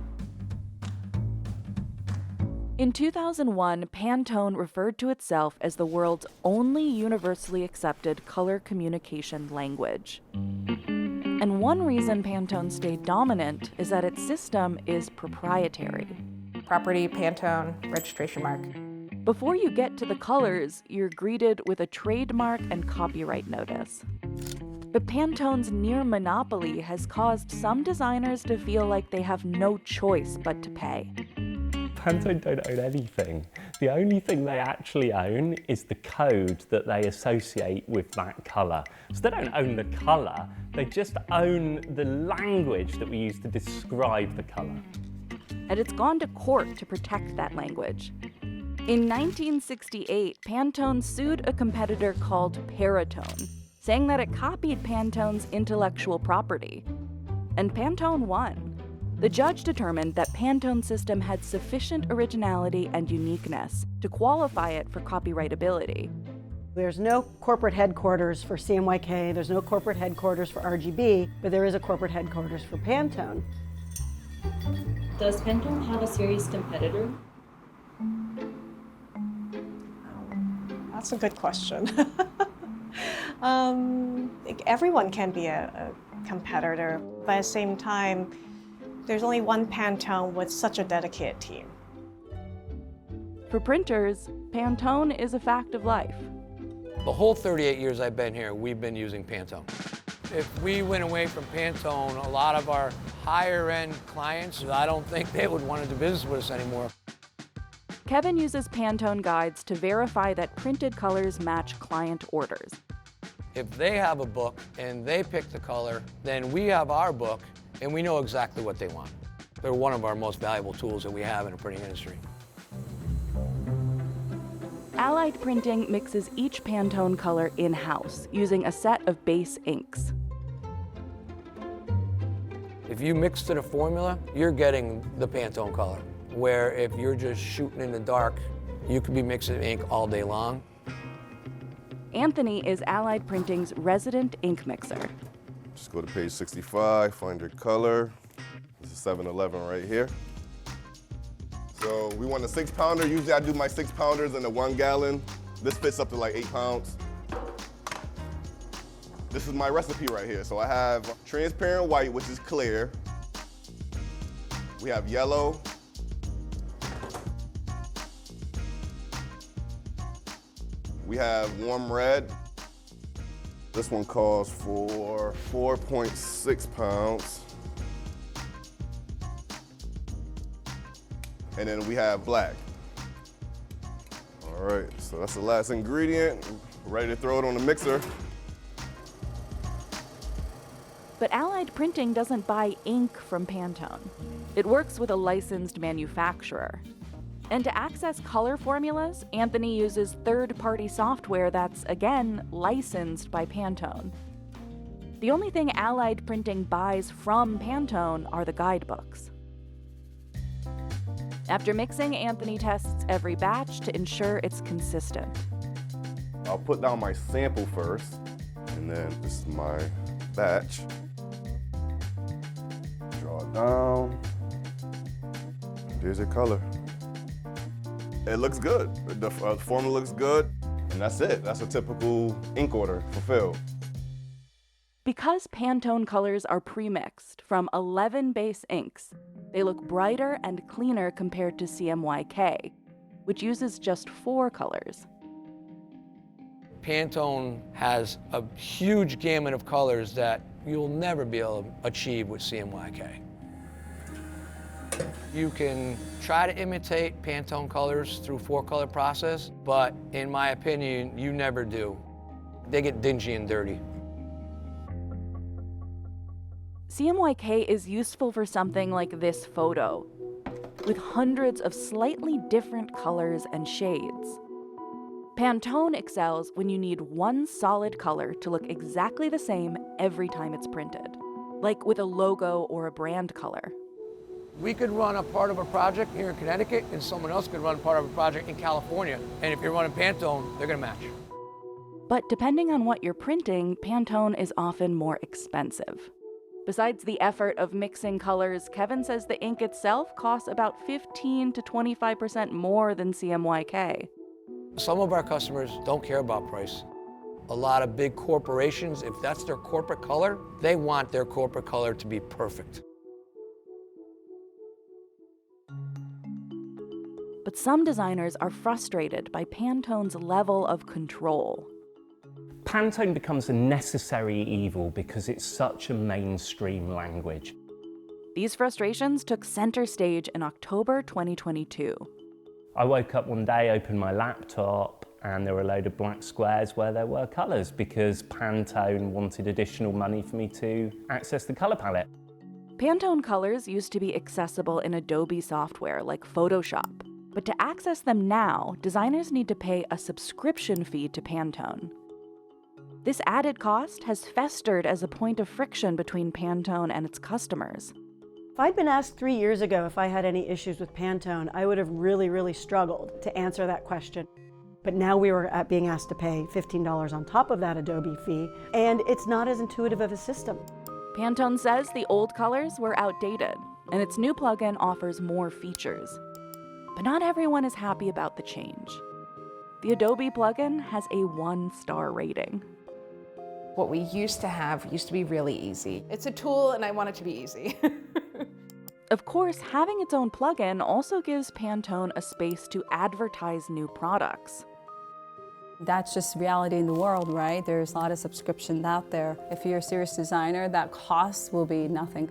In 2001, Pantone referred to itself as the world's only universally accepted color communication language. And one reason Pantone stayed dominant is that its system is proprietary. Property, Pantone, registration mark. Before you get to the colors, you're greeted with a trademark and copyright notice. But Pantone's near monopoly has caused some designers to feel like they have no choice but to pay. Pantone don't own anything. The only thing they actually own is the code that they associate with that colour. So they don't own the colour, they just own the language that we use to describe the colour. And it's gone to court to protect that language. In 1968, Pantone sued a competitor called Paratone, saying that it copied Pantone's intellectual property. And Pantone won. The judge determined that Pantone's system had sufficient originality and uniqueness to qualify it for copyrightability. There's no corporate headquarters for CMYK, there's no corporate headquarters for RGB, but there is a corporate headquarters for Pantone. Does Pantone have a serious competitor? That's a good question. Everyone can be a competitor, but at the same time, there's only one Pantone with such a dedicated team. For printers, Pantone is a fact of life. The whole 38 years I've been here, we've been using Pantone. If we went away from Pantone, a lot of our higher-end clients, I don't think they would want to do business with us anymore. Kevin uses Pantone guides to verify that printed colors match client orders. If they have a book and they pick the color, then we have our book and we know exactly what they want. They're one of our most valuable tools that we have in the printing industry. Allied Printing mixes each Pantone color in-house using a set of base inks. If you mix to the formula, you're getting the Pantone color. Where if you're just shooting in the dark, you could be mixing ink all day long. Anthony is Allied Printing's resident ink mixer. Just go to page 65, find your color. This is 711 right here. So we want a 6-pounder. Usually I do my 6-pounders in a 1 gallon. This fits up to like 8 pounds. This is my recipe right here. So I have transparent white, which is clear. We have yellow. We have warm red. This one calls for 4.6 pounds. And then we have black. All right, so that's the last ingredient. Ready to throw it on the mixer. But Allied Printing doesn't buy ink from Pantone. It works with a licensed manufacturer. And to access color formulas, Anthony uses third-party software that's, again, licensed by Pantone. The only thing Allied Printing buys from Pantone are the guidebooks. After mixing, Anthony tests every batch to ensure it's consistent. I'll put down my sample first, and then this is my batch. Draw it down. There's your color. It looks good. The formula looks good, and that's it. That's a typical ink order fulfilled. Because Pantone colors are pre-mixed from 11 base inks, they look brighter and cleaner compared to CMYK, which uses just 4 colors. Pantone has a huge gamut of colors that you'll never be able to achieve with CMYK. You can try to imitate Pantone colors through 4-color process, but in my opinion, you never do. They get dingy and dirty. CMYK is useful for something like this photo, with hundreds of slightly different colors and shades. Pantone excels when you need one solid color to look exactly the same every time it's printed, like with a logo or a brand color. We could run a part of a project here in Connecticut, and someone else could run part of a project in California. And if you're running Pantone, they're gonna match. But depending on what you're printing, Pantone is often more expensive. Besides the effort of mixing colors, Kevin says the ink itself costs about 15 to 25% more than CMYK. Some of our customers don't care about price. A lot of big corporations, if that's their corporate color, they want their corporate color to be perfect. But some designers are frustrated by Pantone's level of control. Pantone becomes a necessary evil because it's such a mainstream language. These frustrations took center stage in October 2022. I woke up one day, opened my laptop, and there were a load of black squares where there were colours because Pantone wanted additional money for me to access the colour palette. Pantone colors used to be accessible in Adobe software like Photoshop. But to access them now, designers need to pay a subscription fee to Pantone. This added cost has festered as a point of friction between Pantone and its customers. If I'd been asked 3 years ago if I had any issues with Pantone, I would have really struggled to answer that question. But now we were being asked to pay $15 on top of that Adobe fee, and it's not as intuitive of a system. Pantone says the old colors were outdated, and its new plugin offers more features. But not everyone is happy about the change. The Adobe plugin has a 1-star rating. What we used to have used to be really easy. It's a tool and I want it to be easy. Of course, having its own plugin also gives Pantone a space to advertise new products. That's just reality in the world, right? There's a lot of subscriptions out there. If you're a serious designer, that cost will be nothing.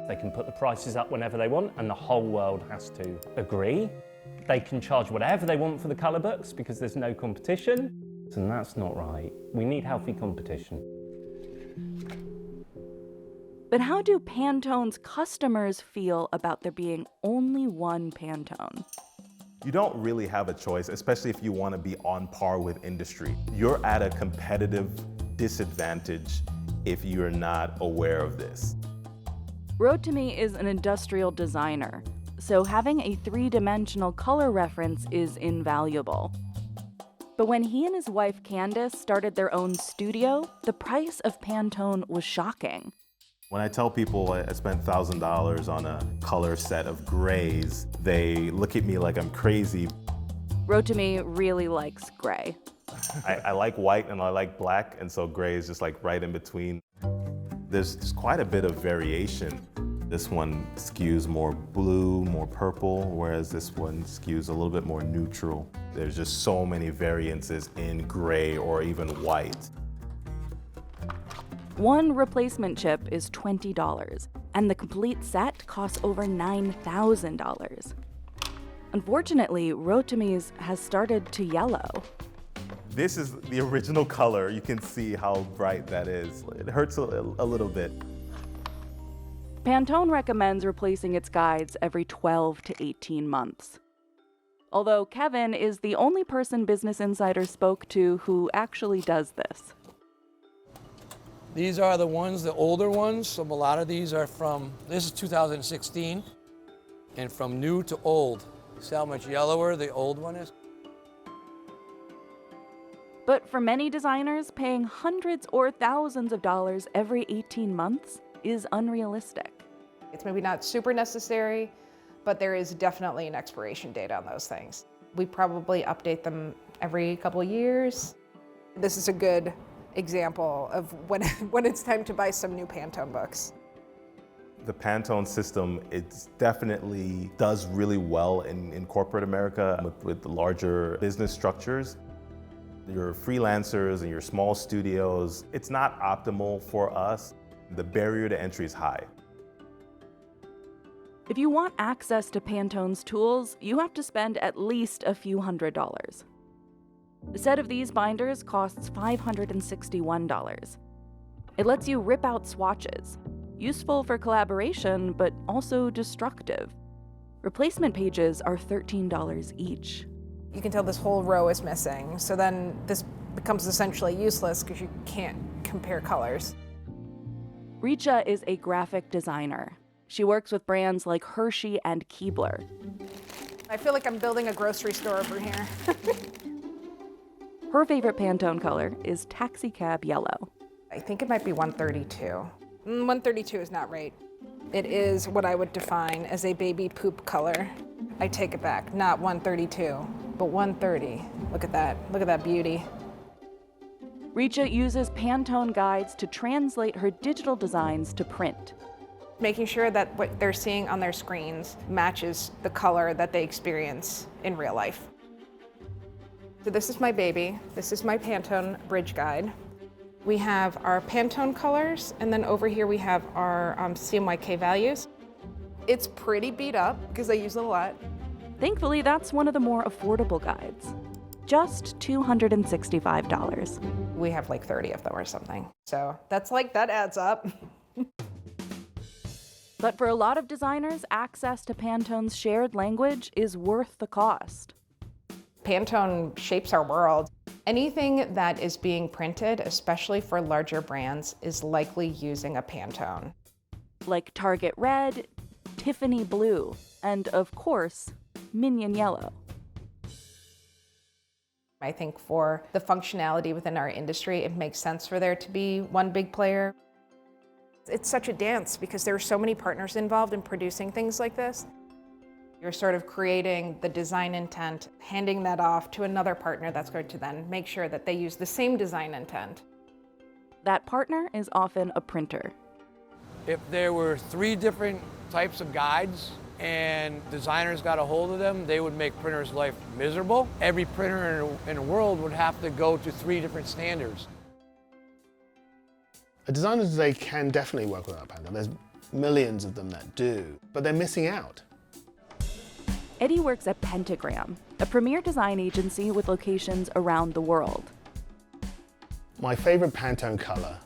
They can put the prices up whenever they want and the whole world has to agree. They can charge whatever they want for the colour books because there's no competition. And that's not right. We need healthy competition. But how do Pantone's customers feel about there being only one Pantone? You don't really have a choice, especially if you want to be on par with industry. You're at a competitive disadvantage if you're not aware of this. Rotimi is an industrial designer, so having a three-dimensional color reference is invaluable. But when he and his wife Candace started their own studio, the price of Pantone was shocking. When I tell people I spent $1,000 on a color set of grays, they look at me like I'm crazy. Rotimi really likes gray. I like white and I like black, and so gray is just like right in between. There's quite a bit of variation. This one skews more blue, more purple, whereas this one skews a little bit more neutral. There's just so many variances in gray or even white. One replacement chip is $20, and the complete set costs over $9,000. Unfortunately, Rotimi's has started to yellow. This is the original color. You can see how bright that is. It hurts a little bit. Pantone recommends replacing its guides every 12 to 18 months. Although Kevin is the only person Business Insider spoke to who actually does this. These are the ones, the older ones. So a lot of these are from, this is 2016, and from new to old. See how much yellower the old one is? But for many designers, paying hundreds or thousands of dollars every 18 months is unrealistic. It's maybe not super necessary, but there is definitely an expiration date on those things. We probably update them every couple of years. This is a good example of when it's time to buy some new Pantone books. The Pantone system, it definitely does really well in corporate America with the larger business structures. Your freelancers and your small studios, it's not optimal for us. The barrier to entry is high. If you want access to Pantone's tools, you have to spend at least a few $100s. A set of these binders costs $561. It lets you rip out swatches, useful for collaboration, but also destructive. Replacement pages are $13 each. You can tell this whole row is missing, so then this becomes essentially useless because you can't compare colors. Richa is a graphic designer. She works with brands like Hershey and Keebler. I feel like I'm building a grocery store over here. Her favorite Pantone color is Taxi Cab Yellow. I think it might be 132. 132 is not right. It is what I would define as a baby poop color. I take it back, not 132, but 130. Look at that beauty. Richa uses Pantone guides to translate her digital designs to print. Making sure that what they're seeing on their screens matches the color that they experience in real life. So this is my baby. This is my Pantone bridge guide. We have our Pantone colors, and then over here we have our CMYK values. It's pretty beat up because I use it a lot. Thankfully, that's one of the more affordable guides. Just $265. We have like 30 of them or something. So that adds up. But for a lot of designers, access to Pantone's shared language is worth the cost. Pantone shapes our world. Anything that is being printed, especially for larger brands, is likely using a Pantone. Like Target Red, Tiffany Blue, and of course, Minion Yellow. I think for the functionality within our industry, it makes sense for there to be one big player. It's such a dance because there are so many partners involved in producing things like this. You're sort of creating the design intent, handing that off to another partner that's going to then make sure that they use the same design intent. That partner is often a printer. If there were 3 different types of guides and designers got a hold of them, they would make printers' life miserable. Every printer in the world would have to go to 3 different standards. A designer today can definitely work without Pantone. There's millions of them that do, but they're missing out. Eddie works at Pentagram, a premier design agency with locations around the world. My favorite Pantone color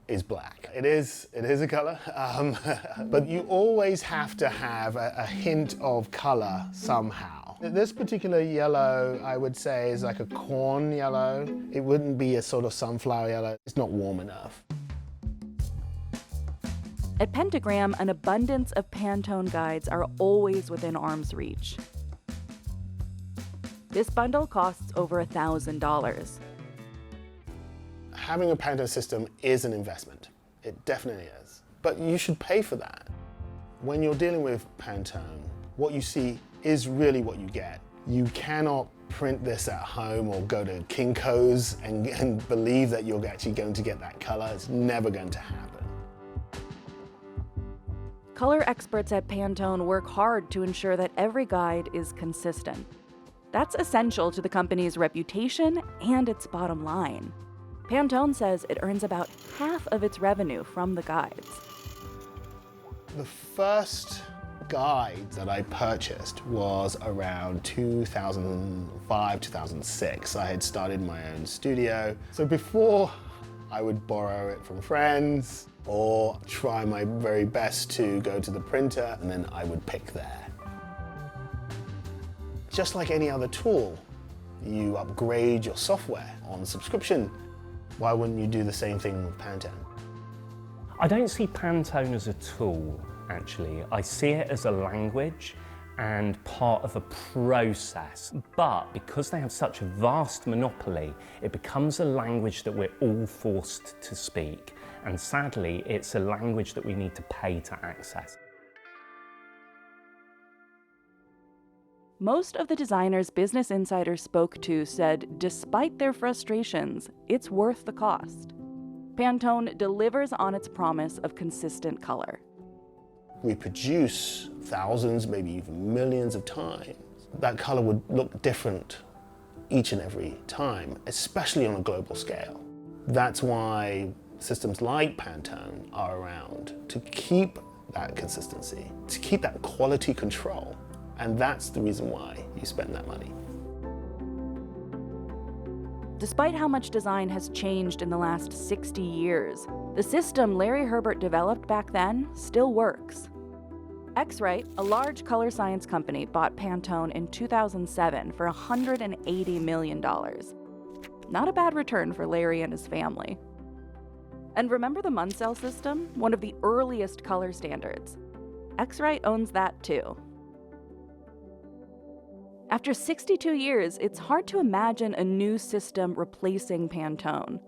is black. It is a color, but you always have to have a hint of color somehow. This particular yellow, I would say, is like a corn yellow. It wouldn't be a sort of sunflower yellow. It's not warm enough. At Pentagram, an abundance of Pantone guides are always within arm's reach. This bundle costs over $1,000. Having a Pantone system is an investment. It definitely is. But you should pay for that. When you're dealing with Pantone, what you see is really what you get. You cannot print this at home or go to Kinko's and believe that you're actually going to get that color. It's never going to happen. Color experts at Pantone work hard to ensure that every guide is consistent. That's essential to the company's reputation and its bottom line. Pantone says it earns about half of its revenue from the guides. The first guide that I purchased was around 2005, 2006. I had started my own studio. So before, I would borrow it from friends or try my very best to go to the printer, and then I would pick there. Just like any other tool, you upgrade your software on subscription. Why wouldn't you do the same thing with Pantone? I don't see Pantone as a tool, actually. I see it as a language and part of a process. But because they have such a vast monopoly, it becomes a language that we're all forced to speak. And sadly, it's a language that we need to pay to access. Most of the designers Business Insider spoke to said, despite their frustrations, it's worth the cost. Pantone delivers on its promise of consistent color. We produce thousands, maybe even millions of times. That color would look different each and every time, especially on a global scale. That's why systems like Pantone are around, to keep that consistency, to keep that quality control. And that's the reason why you spend that money. Despite how much design has changed in the last 60 years, the system Larry Herbert developed back then still works. X-Rite, a large color science company, bought Pantone in 2007 for $180 million. Not a bad return for Larry and his family. And remember the Munsell system, one of the earliest color standards? X-Rite owns that too. After 62 years, it's hard to imagine a new system replacing Pantone.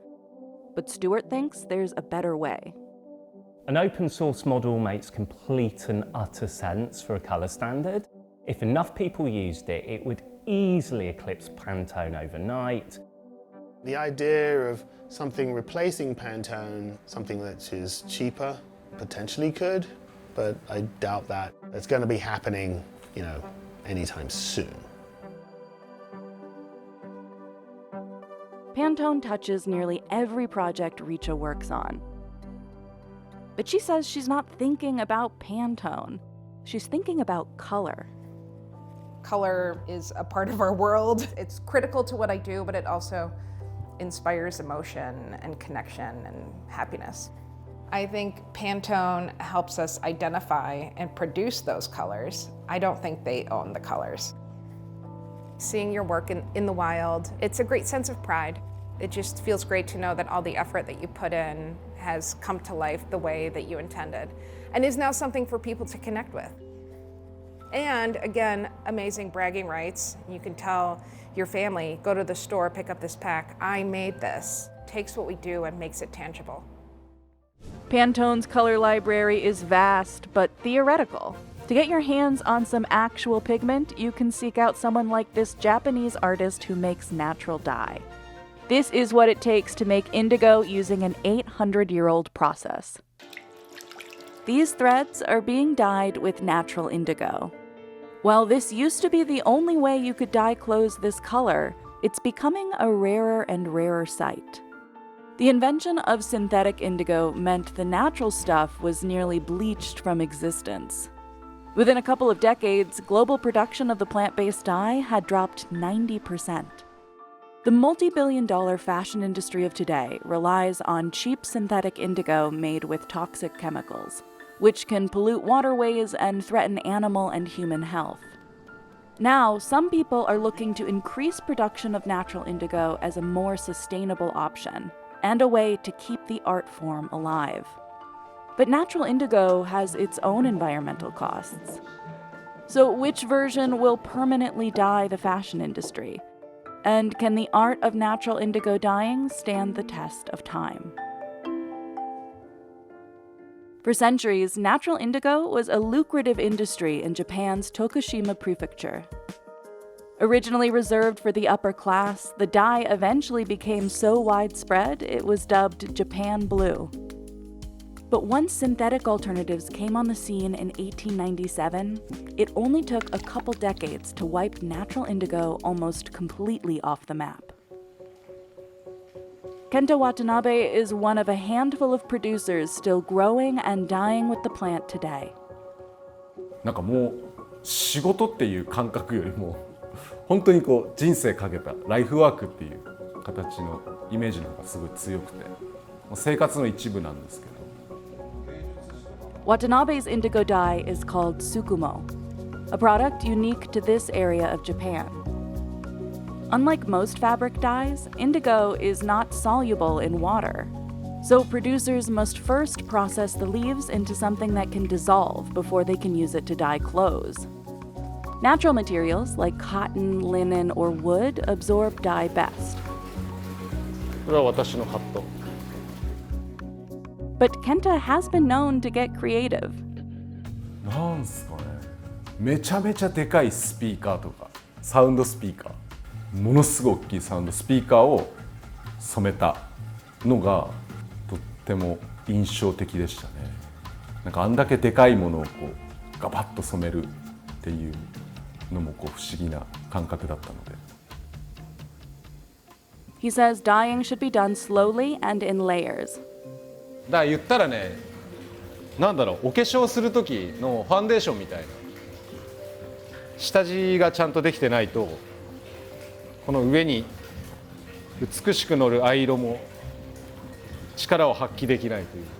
But Stewart thinks there's a better way. An open source model makes complete and utter sense for a colour standard. If enough people used it, it would easily eclipse Pantone overnight. The idea of something replacing Pantone, something that is cheaper, potentially could, but I doubt that it's going to be happening, anytime soon. Pantone touches nearly every project Richa works on. But she says she's not thinking about Pantone. She's thinking about color. Color is a part of our world. It's critical to what I do, but it also inspires emotion and connection and happiness. I think Pantone helps us identify and produce those colors. I don't think they own the colors. Seeing your work in the wild, it's a great sense of pride. It just feels great to know that all the effort that you put in has come to life the way that you intended and is now something for people to connect with. And again, amazing bragging rights. You can tell your family, go to the store, pick up this pack. I made this. Takes what we do and makes it tangible. Pantone's color library is vast, but theoretical. To get your hands on some actual pigment, you can seek out someone like this Japanese artist who makes natural dye. This is what it takes to make indigo using an 800-year-old process. These threads are being dyed with natural indigo. While this used to be the only way you could dye clothes this color, it's becoming a rarer and rarer sight. The invention of synthetic indigo meant the natural stuff was nearly bleached from existence. Within a couple of decades, global production of the plant-based dye had dropped 90%. The multi-billion-dollar fashion industry of today relies on cheap synthetic indigo made with toxic chemicals, which can pollute waterways and threaten animal and human health. Now, some people are looking to increase production of natural indigo as a more sustainable option and a way to keep the art form alive. But natural indigo has its own environmental costs. So which version will permanently dye the fashion industry? And can the art of natural indigo dyeing stand the test of time? For centuries, natural indigo was a lucrative industry in Japan's Tokushima prefecture. Originally reserved for the upper class, the dye eventually became so widespread it was dubbed Japan Blue. But once synthetic alternatives came on the scene in 1897, it only took a couple decades to wipe natural indigo almost completely off the map. Kenta Watanabe is one of a handful of producers still growing and dyeing with the plant today. なんかもう仕事っていう感覚よりも本当にこう人生かけたライフワークっていう形のイメージの方がすごい強くて、生活の一部なんですけど。Watanabe's indigo dye is called Tsukumo, a product unique to this area of Japan. Unlike most fabric dyes, indigo is not soluble in water, so producers must first process the leaves into something that can dissolve before they can use it to dye clothes. Natural materials like cotton, linen, or wood absorb dye best. これは私のハット。But Kenta has been known to get creative. なんすかね、めちゃめちゃでかいスピーカーとかサウンドスピーカー、ものすごい大きいサウンドスピーカーを染めたのがとっても印象的でしたね。なんかあんだけでかいものをこうガバッと染めるっていうのもこう不思議な感覚だったので。He says dyeing should be done slowly and in layers. だから言ったらね、なんだろう、お化粧する時のファンデーションみたいな下地がちゃんとできてないとこの上に美しく乗る藍色も力を発揮できないというか。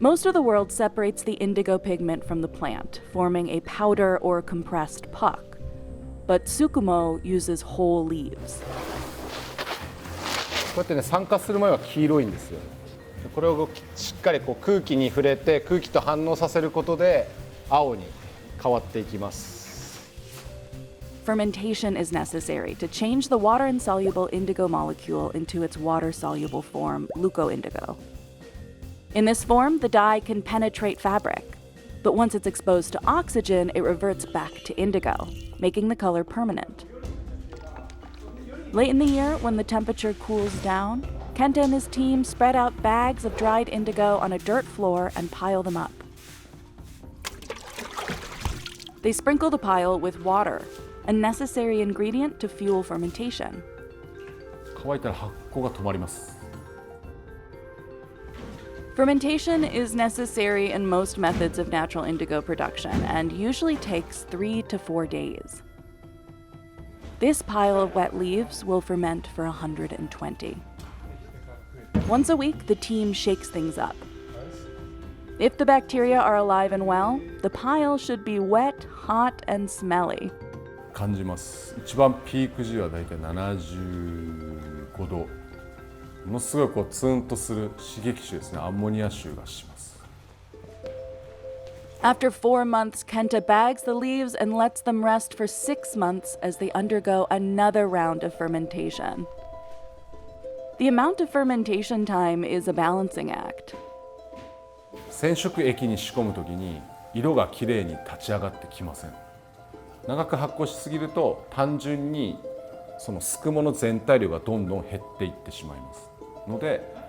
Most of the world separates the indigo pigment from the plant, forming a powder or compressed puck. But Tsukumo uses whole leaves. こうやってね、酸化する前は黄色いんですよ。これをしっかりこう空気に触れて空気と反応させることで青に変わっていきます。 Fermentation is necessary to change the water-insoluble indigo molecule into its water-soluble form, leucoindigo. In this form, the dye can penetrate fabric, but once it's exposed to oxygen, it reverts back to indigo, making the color permanent. Late in the year, when the temperature cools down, Kenta and his team spread out bags of dried indigo on a dirt floor and pile them up. They sprinkle the pile with water, a necessary ingredient to fuel fermentation. 乾いたら発酵が止まります。 Fermentation is necessary in most methods of natural indigo production and usually takes 3 to 4 days. This pile of wet leaves will ferment for 120. Once a week, the team shakes things up. If the bacteria are alive and well, the pile should be wet, hot, and smelly. 感じます。一番ピーク時はだいたい75度。ものすごいこうツンとする刺激臭ですね。アンモニア臭がします。 After 4 months, Kenta bags the leaves and lets them rest for 6 months as they undergo another round of fermentation. The amount of fermentation time is a balancing act. 染色液に仕込むときに色がきれいに立ち上がってきません。長く発酵しすぎると単純にそのすくもの全体量がどんどん減っていってしまいますので。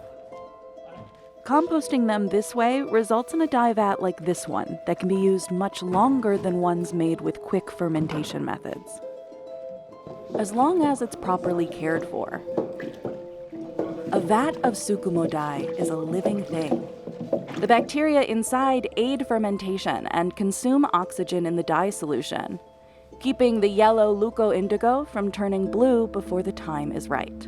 Composting them this way results in a dye vat like this one that can be used much longer than ones made with quick fermentation methods, as long as it's properly cared for. A vat of Tsukumo dye is a living thing. The bacteria inside aid fermentation and consume oxygen in the dye solution. keeping the yellow Leuco indigo from turning blue before the time is right.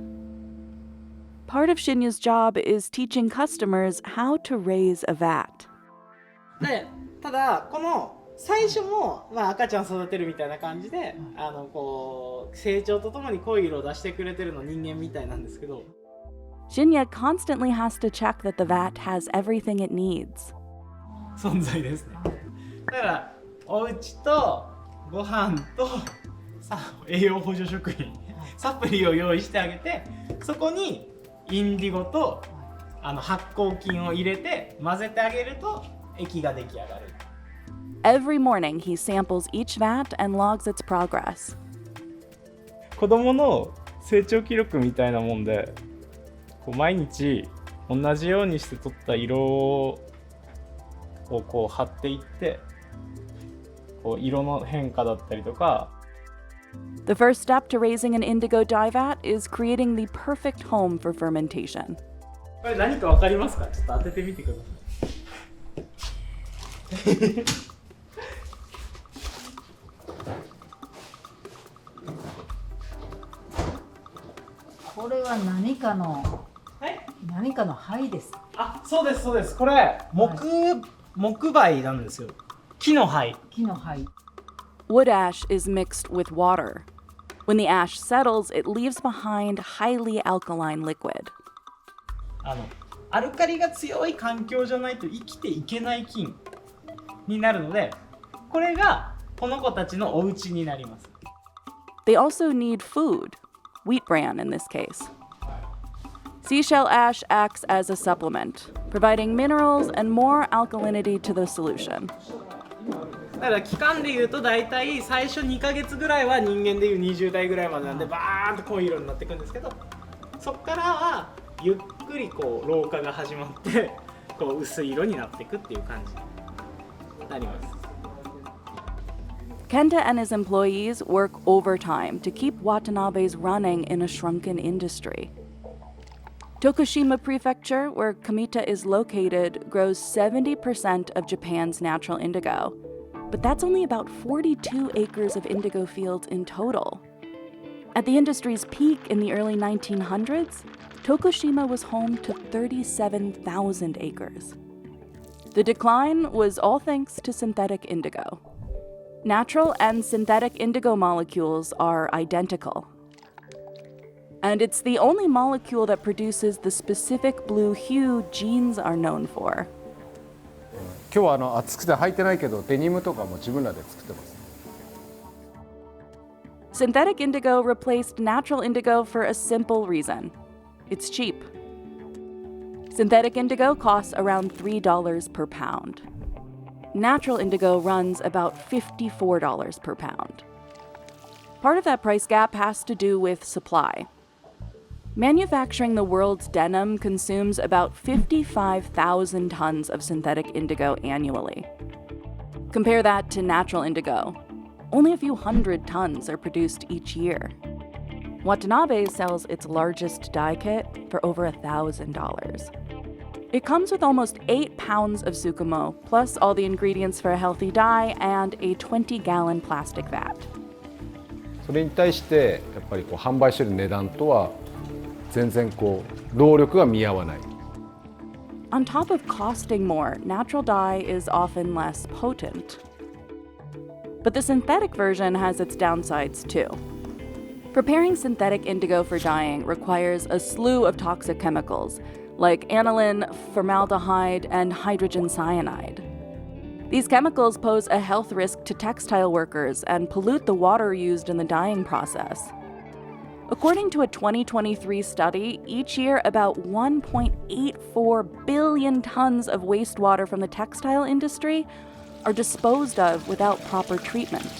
Part of Shinya's job is teaching customers how to raise a vat. で、ただこの最初も、赤ちゃん育てるみたいな感じで、こう成長とともに濃い色を出してくれてるの人間みたいなんですけど。Shinya constantly has to check that the vat has everything it needs. 存在ですね。だからお家とご飯と栄養補助食品、サプリを用意してあげて、そこにインディゴと発酵菌を入れて混ぜてあげると液が出来上がる。Every morning he samples each vat and logs its progress. 子供の成長記録みたいなもんで、こう毎日同じようにして取った色をこう貼っていって、こう色の変化だったりとか。The first step to raising an indigo dye vat is creating the perfect home for fermentation. これ何かわかりますか？ちょっと当ててみてください。これは何かの灰です。あ、そうですそうです。これ木灰なんですよ。木の灰。Wood ash is mixed with water. When the ash settles, it leaves behind highly alkaline liquid. アルカリが強い環境じゃないと生きていけない菌になるので、これがこの子たちのお家になります。They also need food, wheat bran in this case. Seashell ash acts as a supplement, providing minerals and more alkalinity to the solution. だから期間でいうと大体最初2ヶ月ぐらいは人間でいう20代ぐらいまでなんでバーンと濃い色になっていくんですけど、そこからはゆっくりこう老化が始まってこう薄い色になっていくっていう感じになります。Kenta and his employees work overtime to keep Watanabe's running in a shrunken industry. Tokushima Prefecture, where Kamita is located, grows 70% of Japan's natural indigo. But that's only about 42 acres of indigo fields in total. At the industry's peak in the early 1900s, Tokushima was home to 37,000 acres. The decline was all thanks to synthetic indigo. Natural and synthetic indigo molecules are identical. And it's the only molecule that produces the specific blue hue genes are known for. 今日は暑くて履いてないけどデニムとかも自分らで作ってます。Synthetic indigo replaced natural indigo for a simple reason. It's cheap. Synthetic indigo costs around $3 per pound. Natural indigo runs about $54 per pound. Part of that price gap has to do with supply. Manufacturing the world's denim consumes about 55,000 tons of synthetic indigo annually. Compare that to natural indigo. Only a few hundred tons are produced each year. Watanabe sells its largest dye kit for over $1,000. It comes with almost 8 pounds of Tsukumo, plus all the ingredients for a healthy dye and a 20-gallon plastic vat. それに対してやっぱり販売してる値段とは全然労力が見合わない。On top of costing more, natural dye is often less potent. But the synthetic version has its downsides too. Preparing synthetic indigo for dyeing requires a slew of toxic chemicals like aniline, formaldehyde, and hydrogen cyanide. These chemicals pose a health risk to textile workers and pollute the water used in the dyeing process. According to a 2023 study, each year about 1.84 billion tons of wastewater from the textile industry are disposed of without proper treatment.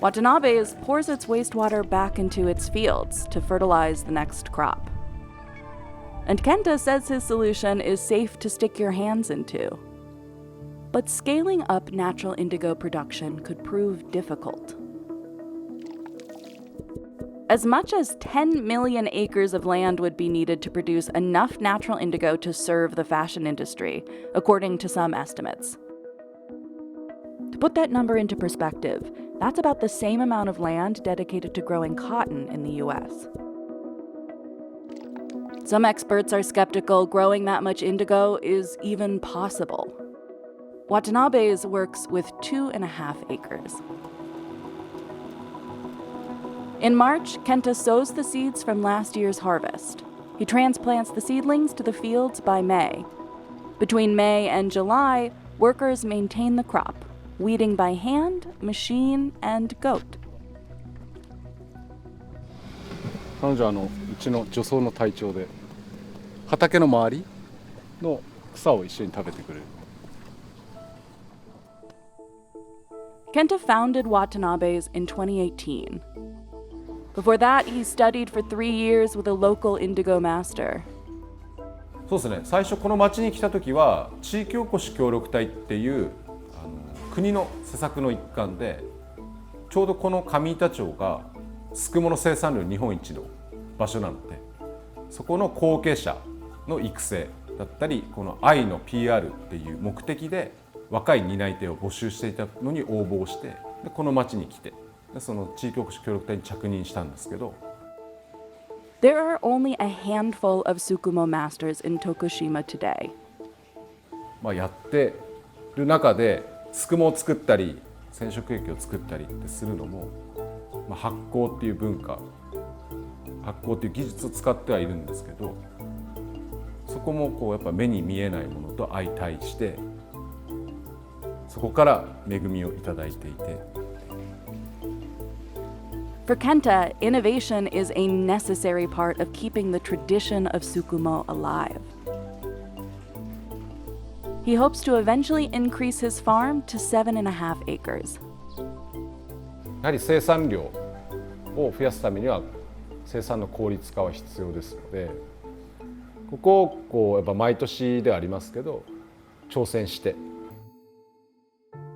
Watanabe's pours its wastewater back into its fields to fertilize the next crop. And Kenta says his solution is safe to stick your hands into. But scaling up natural indigo production could prove difficult. As much as 10 million acres of land would be needed to produce enough natural indigo to serve the fashion industry, according to some estimates. To put that number into perspective, that's about the same amount of land dedicated to growing cotton in the US. Some experts are skeptical growing that much indigo is even possible. Watanabe's works with 2.5 acres. In March, Kenta sows the seeds from last year's harvest. He transplants the seedlings to the fields by May. Between May and July, workers maintain the crop, weeding by hand, machine, and goat. 彼女はうちの除草の隊長で、畑の周りの草を一緒に食べてくれる。Kenta founded Watanabe's in 2018. Before that, he studied for 3 years with a local indigo master. そうですね、最初この町に来た時は地域おこし協力隊っていう国の施策の一環で、ちょうどこの上板町がすくもの生産量日本一の場所なので、そこの後継者の育成だったり、この愛の PR っていう目的で若い担い手を募集していたのに応募して、でこの町に来て、でその地域おこし協力隊に着任したんですけど。There are only a handful of Tsukumo masters in Tokushima today. やってる中で、すくもを作ったり染色液を作ったりってするのも、発酵っていう文化、発酵っていう技術を使ってはいるんですけど、そこもやっぱ目に見えないものと相対して、そこから恵みをいただいていて。For Kenta, innovation is a necessary part of keeping the tradition of Tsukumo alive. He hopes to eventually increase his farm to 7.5 acres. やはり生産量を増やすためには生産の効率化は必要ですので、ここをやっぱ毎年ではありますけど挑戦して。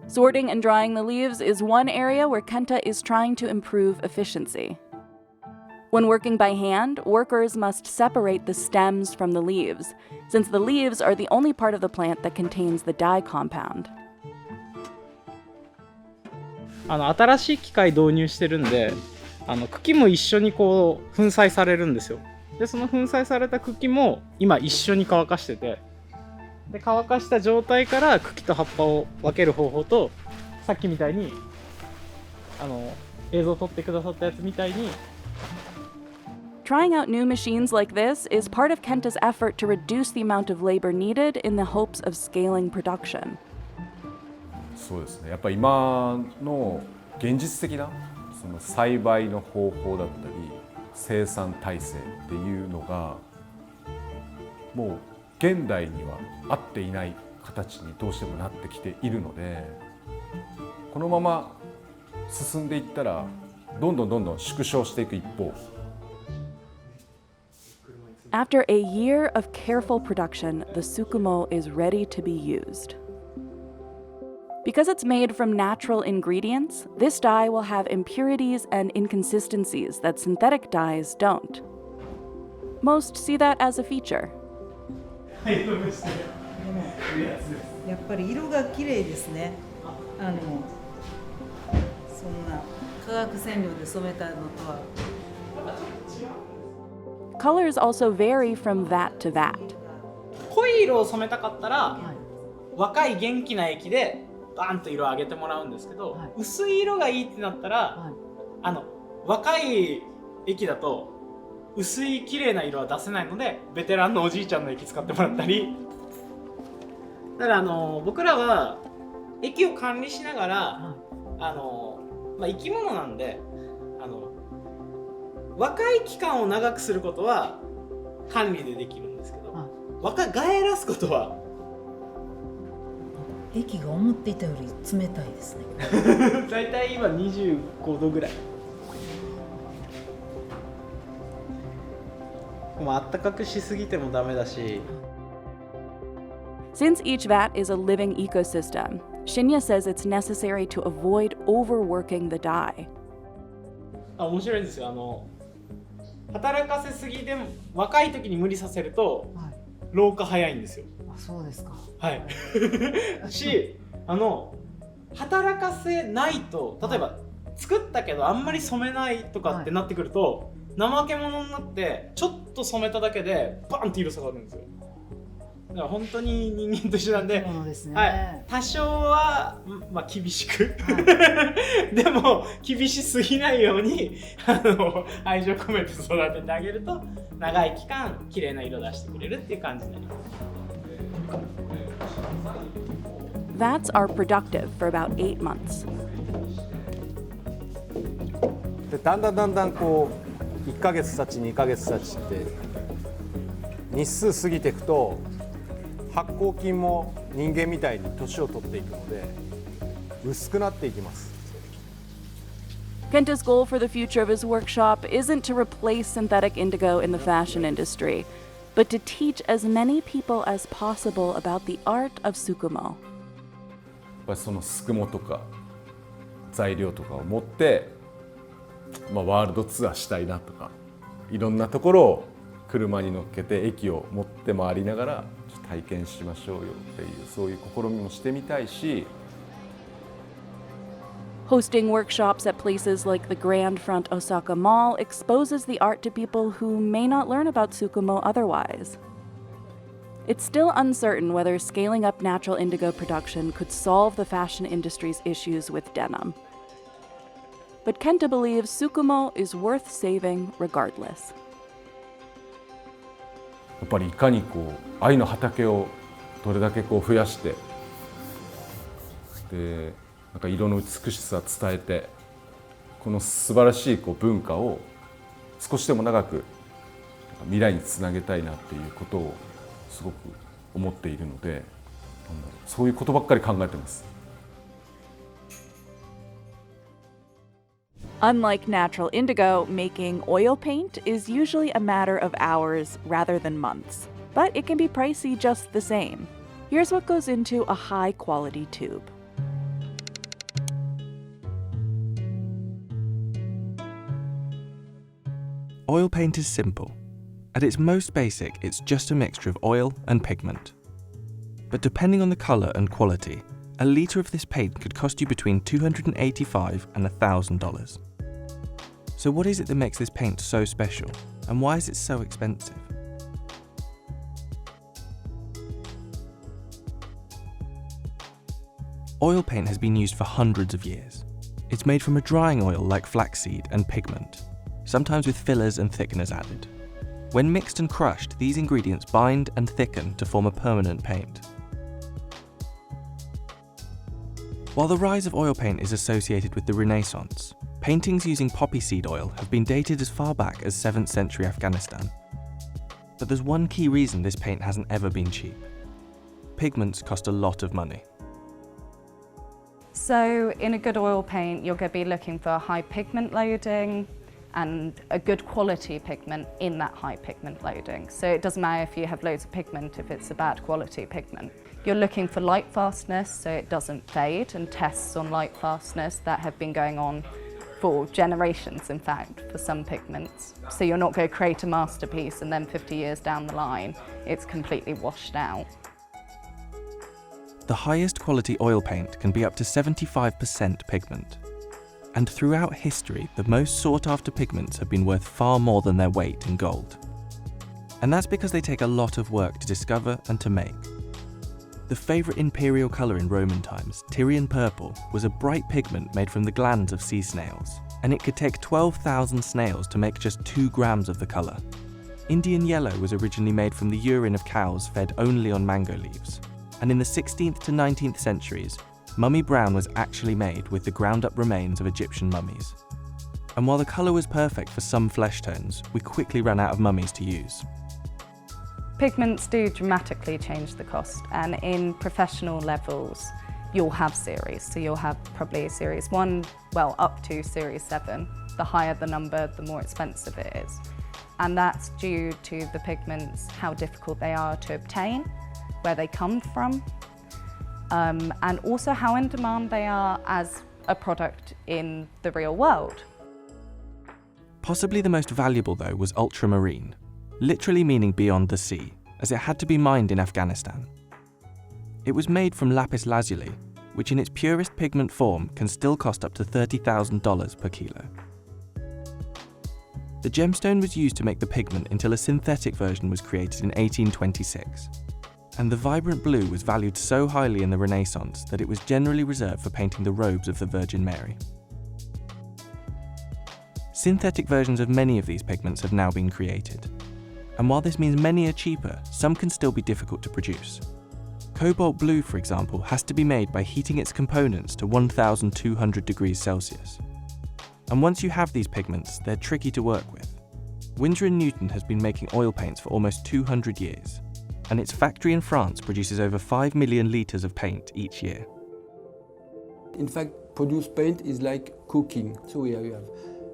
Sorting and drying the leaves is one area where Kenta is trying to improve efficiency. When working by hand, workers must separate the stems from the leaves, since the leaves are the only part of the plant that contains the dye compound. 新しい機械導入してるんで、茎も一緒に粉砕されるんですよ。で、その粉砕された茎も今一緒に乾かしてて、で乾かした状態から茎と葉っぱを分ける方法と、さっきみたいに映像を撮ってくださったやつみたいに。Trying out new machines like this is part of Kenta's effort to reduce the amount of labor needed in the hopes of scaling production. そうですね。やっぱり今の現実的なその栽培の方法だったり生産体制っていうのがもう現代には合っていない形にどうしてもなってきているので、このまま進んでいったらどんどん縮小していく一方。After a year of careful production, the Tsukumo is ready to be used. Because it's made from natural ingredients, this dye will have impurities and inconsistencies that synthetic dyes don't. Most see that as a feature. やっぱり色が綺麗ですね。そんな化学染料で染めたのとは。Colors also vary from vat to vat. 濃い色を染めたかったら、若い元気な液でバーンと色を上げてもらうんですけど、薄い色がいいってなったら、若い液だと薄い綺麗な色は出せないので、ベテランのおじいちゃんの液使ってもらったり。だから僕らは液を管理しながら、生き物なんで、若い期間を長くすることは管理でできるんですけど、返らすことは液が思っていたより冷たいですね。だいたい今25度ぐらい。あったかくしすぎてもダメだし。Since each vat is a living ecosystem, Shinya says it's necessary to avoid overworking the dye. 面白いんですよ。働かせすぎで若い時に無理させると、老化早いんですよ。そうですか。はい。し、働かせないと、例えば作ったけどあんまり染めないとかってなってくると、怠け者になってちょっと染めただけでバンって色下がるんですよ。だから本当に人間と一緒なんで、はい、多少は、まあ、厳しく、でも厳しすぎないように愛情込めて育ててあげると長い期間綺麗な色出してくれるっていう感じになります。Vats are productive for about 8 months. でだんだんこう1ヶ月経ち2ヶ月経ちって日数過ぎていくと発酵菌も人間みたいに年を取っていくので薄くなっていきます。 Kenta's goal for the future of his workshop isn't to replace synthetic indigo in the fashion industry, but to teach as many people as possible about the art of Tsukumo. やっぱりそのすくもとか材料とかを持って、ワールドツアーしたいなとか、いろんなところを車に乗っけて駅を持って回りながら体験しましょうよっていう、そういう試みもしてみたいし。 Hosting workshops at places like the Grand Front Osaka Mall exposes the art to people who may not learn about Tsukumo otherwise. It's still uncertain whether scaling up natural indigo production could solve the fashion industry's issues with denim. But Kenta believes Tsukumo is worth saving regardless. やっぱりいかにこう愛の畑をどれだけこう増やして、でなんか色の美しさ伝えて、この素晴らしいこう文化を少しでも長く未来につなげたいなっていうことをすごく思っているので、そういうことばっかり考えてます。 Unlike natural indigo, making oil paint is usually a matter of hours rather than months, but it can be pricey just the same. Here's what goes into a high-quality tube. Oil paint is simple. At its most basic, it's just a mixture of oil and pigment. But depending on the colour and quality, a litre of this paint could cost you between $285 and $1,000. So what is it that makes this paint so special, and why is it so expensive? Oil paint has been used for hundreds of years. It's made from a drying oil like flaxseed and pigment, sometimes with fillers and thickeners added. When mixed and crushed, these ingredients bind and thicken to form a permanent paint. While the rise of oil paint is associated with the Renaissance, paintings using poppy seed oil have been dated as far back as 7th century Afghanistan. But there's one key reason this paint hasn't ever been cheap. Pigments cost a lot of money. So in a good oil paint, you're going to be looking for high pigment loading and a good quality pigment in that high pigment loading. So it doesn't matter if you have loads of pigment if it's a bad quality pigment. You're looking for light fastness so it doesn't fade, and tests on light fastness that have been going on for generations, in fact, for some pigments. So you're not going to create a masterpiece and then 50 years down the line, it's completely washed out. The highest quality oil paint can be up to 75% pigment. And throughout history, the most sought after pigments have been worth far more than their weight in gold. And that's because they take a lot of work to discover and to make. The favourite imperial colour in Roman times, Tyrian Purple, was a bright pigment made from the glands of sea snails, and it could take 12,000 snails to make just 2 grams of the colour. Indian yellow was originally made from the urine of cows fed only on mango leaves, and in the 16th to 19th centuries, mummy brown was actually made with the ground up remains of Egyptian mummies. And while the colour was perfect for some flesh tones, we quickly ran out of mummies to use. Pigments do dramatically change the cost, and in professional levels, you'll have series. So you'll have probably series 1, well, up to series 7. The higher the number, the more expensive it is. And that's due to the pigments, how difficult they are to obtain, where they come from, and also how in demand they are as a product in the real world. Possibly the most valuable, though, was ultramarine, literally meaning beyond the sea, as it had to be mined in Afghanistan. It was made from Lapis Lazuli, which in its purest pigment form can still cost up to $30,000 per kilo. The gemstone was used to make the pigment until a synthetic version was created in 1826. And the vibrant blue was valued so highly in the Renaissance that it was generally reserved for painting the robes of the Virgin Mary. Synthetic versions of many of these pigments have now been created. And while this means many are cheaper, some can still be difficult to produce. Cobalt blue, for example, has to be made by heating its components to 1,200 degrees Celsius. And once you have these pigments, they're tricky to work with. Winsor & Newton has been making oil paints for almost 200 years, and its factory in France produces over 5 million litres of paint each year. In fact, produce paint is like cooking. So we have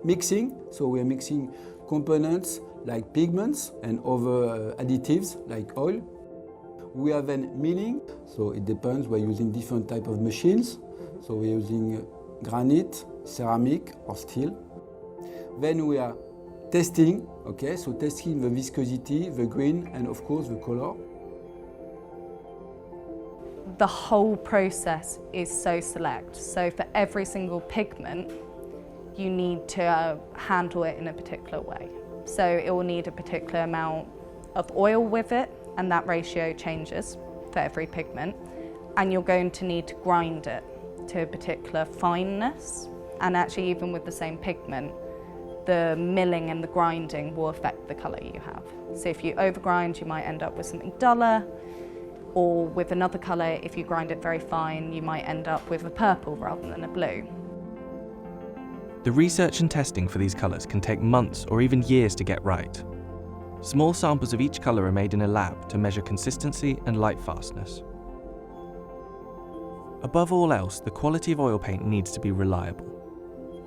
mixing, so we are mixing components like pigments and other additives like oil. We have then milling, so it depends, we're using different type of machines. So we're using granite, ceramic or steel. Then we are testing, okay, so testing the viscosity, the grain and of course the color. The whole process is so select. So for every single pigment, you need to handle it in a particular way. So it will need a particular amount of oil with it, and that ratio changes for every pigment. And you're going to need to grind it to a particular fineness. And actually, even with the same pigment, the milling and the grinding will affect the colour you have. So if you overgrind, you might end up with something duller, or with another colour, if you grind it very fine, you might end up with a purple rather than a blue. The research and testing for these colours can take months or even years to get right. Small samples of each colour are made in a lab to measure consistency and light fastness. Above all else, the quality of oil paint needs to be reliable,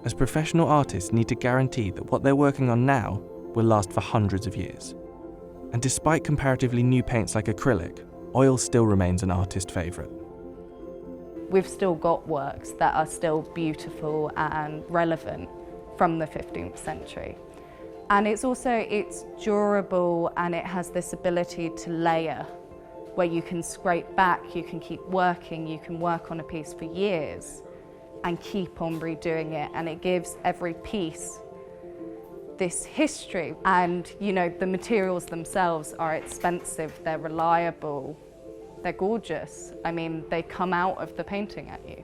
as professional artists need to guarantee that what they're working on now will last for hundreds of years. And despite comparatively new paints like acrylic, oil still remains an artist favourite. We've still got works that are still beautiful and relevant from the 15th century. And it's durable, and it has this ability to layer, where you can scrape back, you can keep working, you can work on a piece for years and keep on redoing it, and it gives every piece this history. And you know, the materials themselves are expensive, they're reliable, they're gorgeous. I mean, they come out of the painting at you.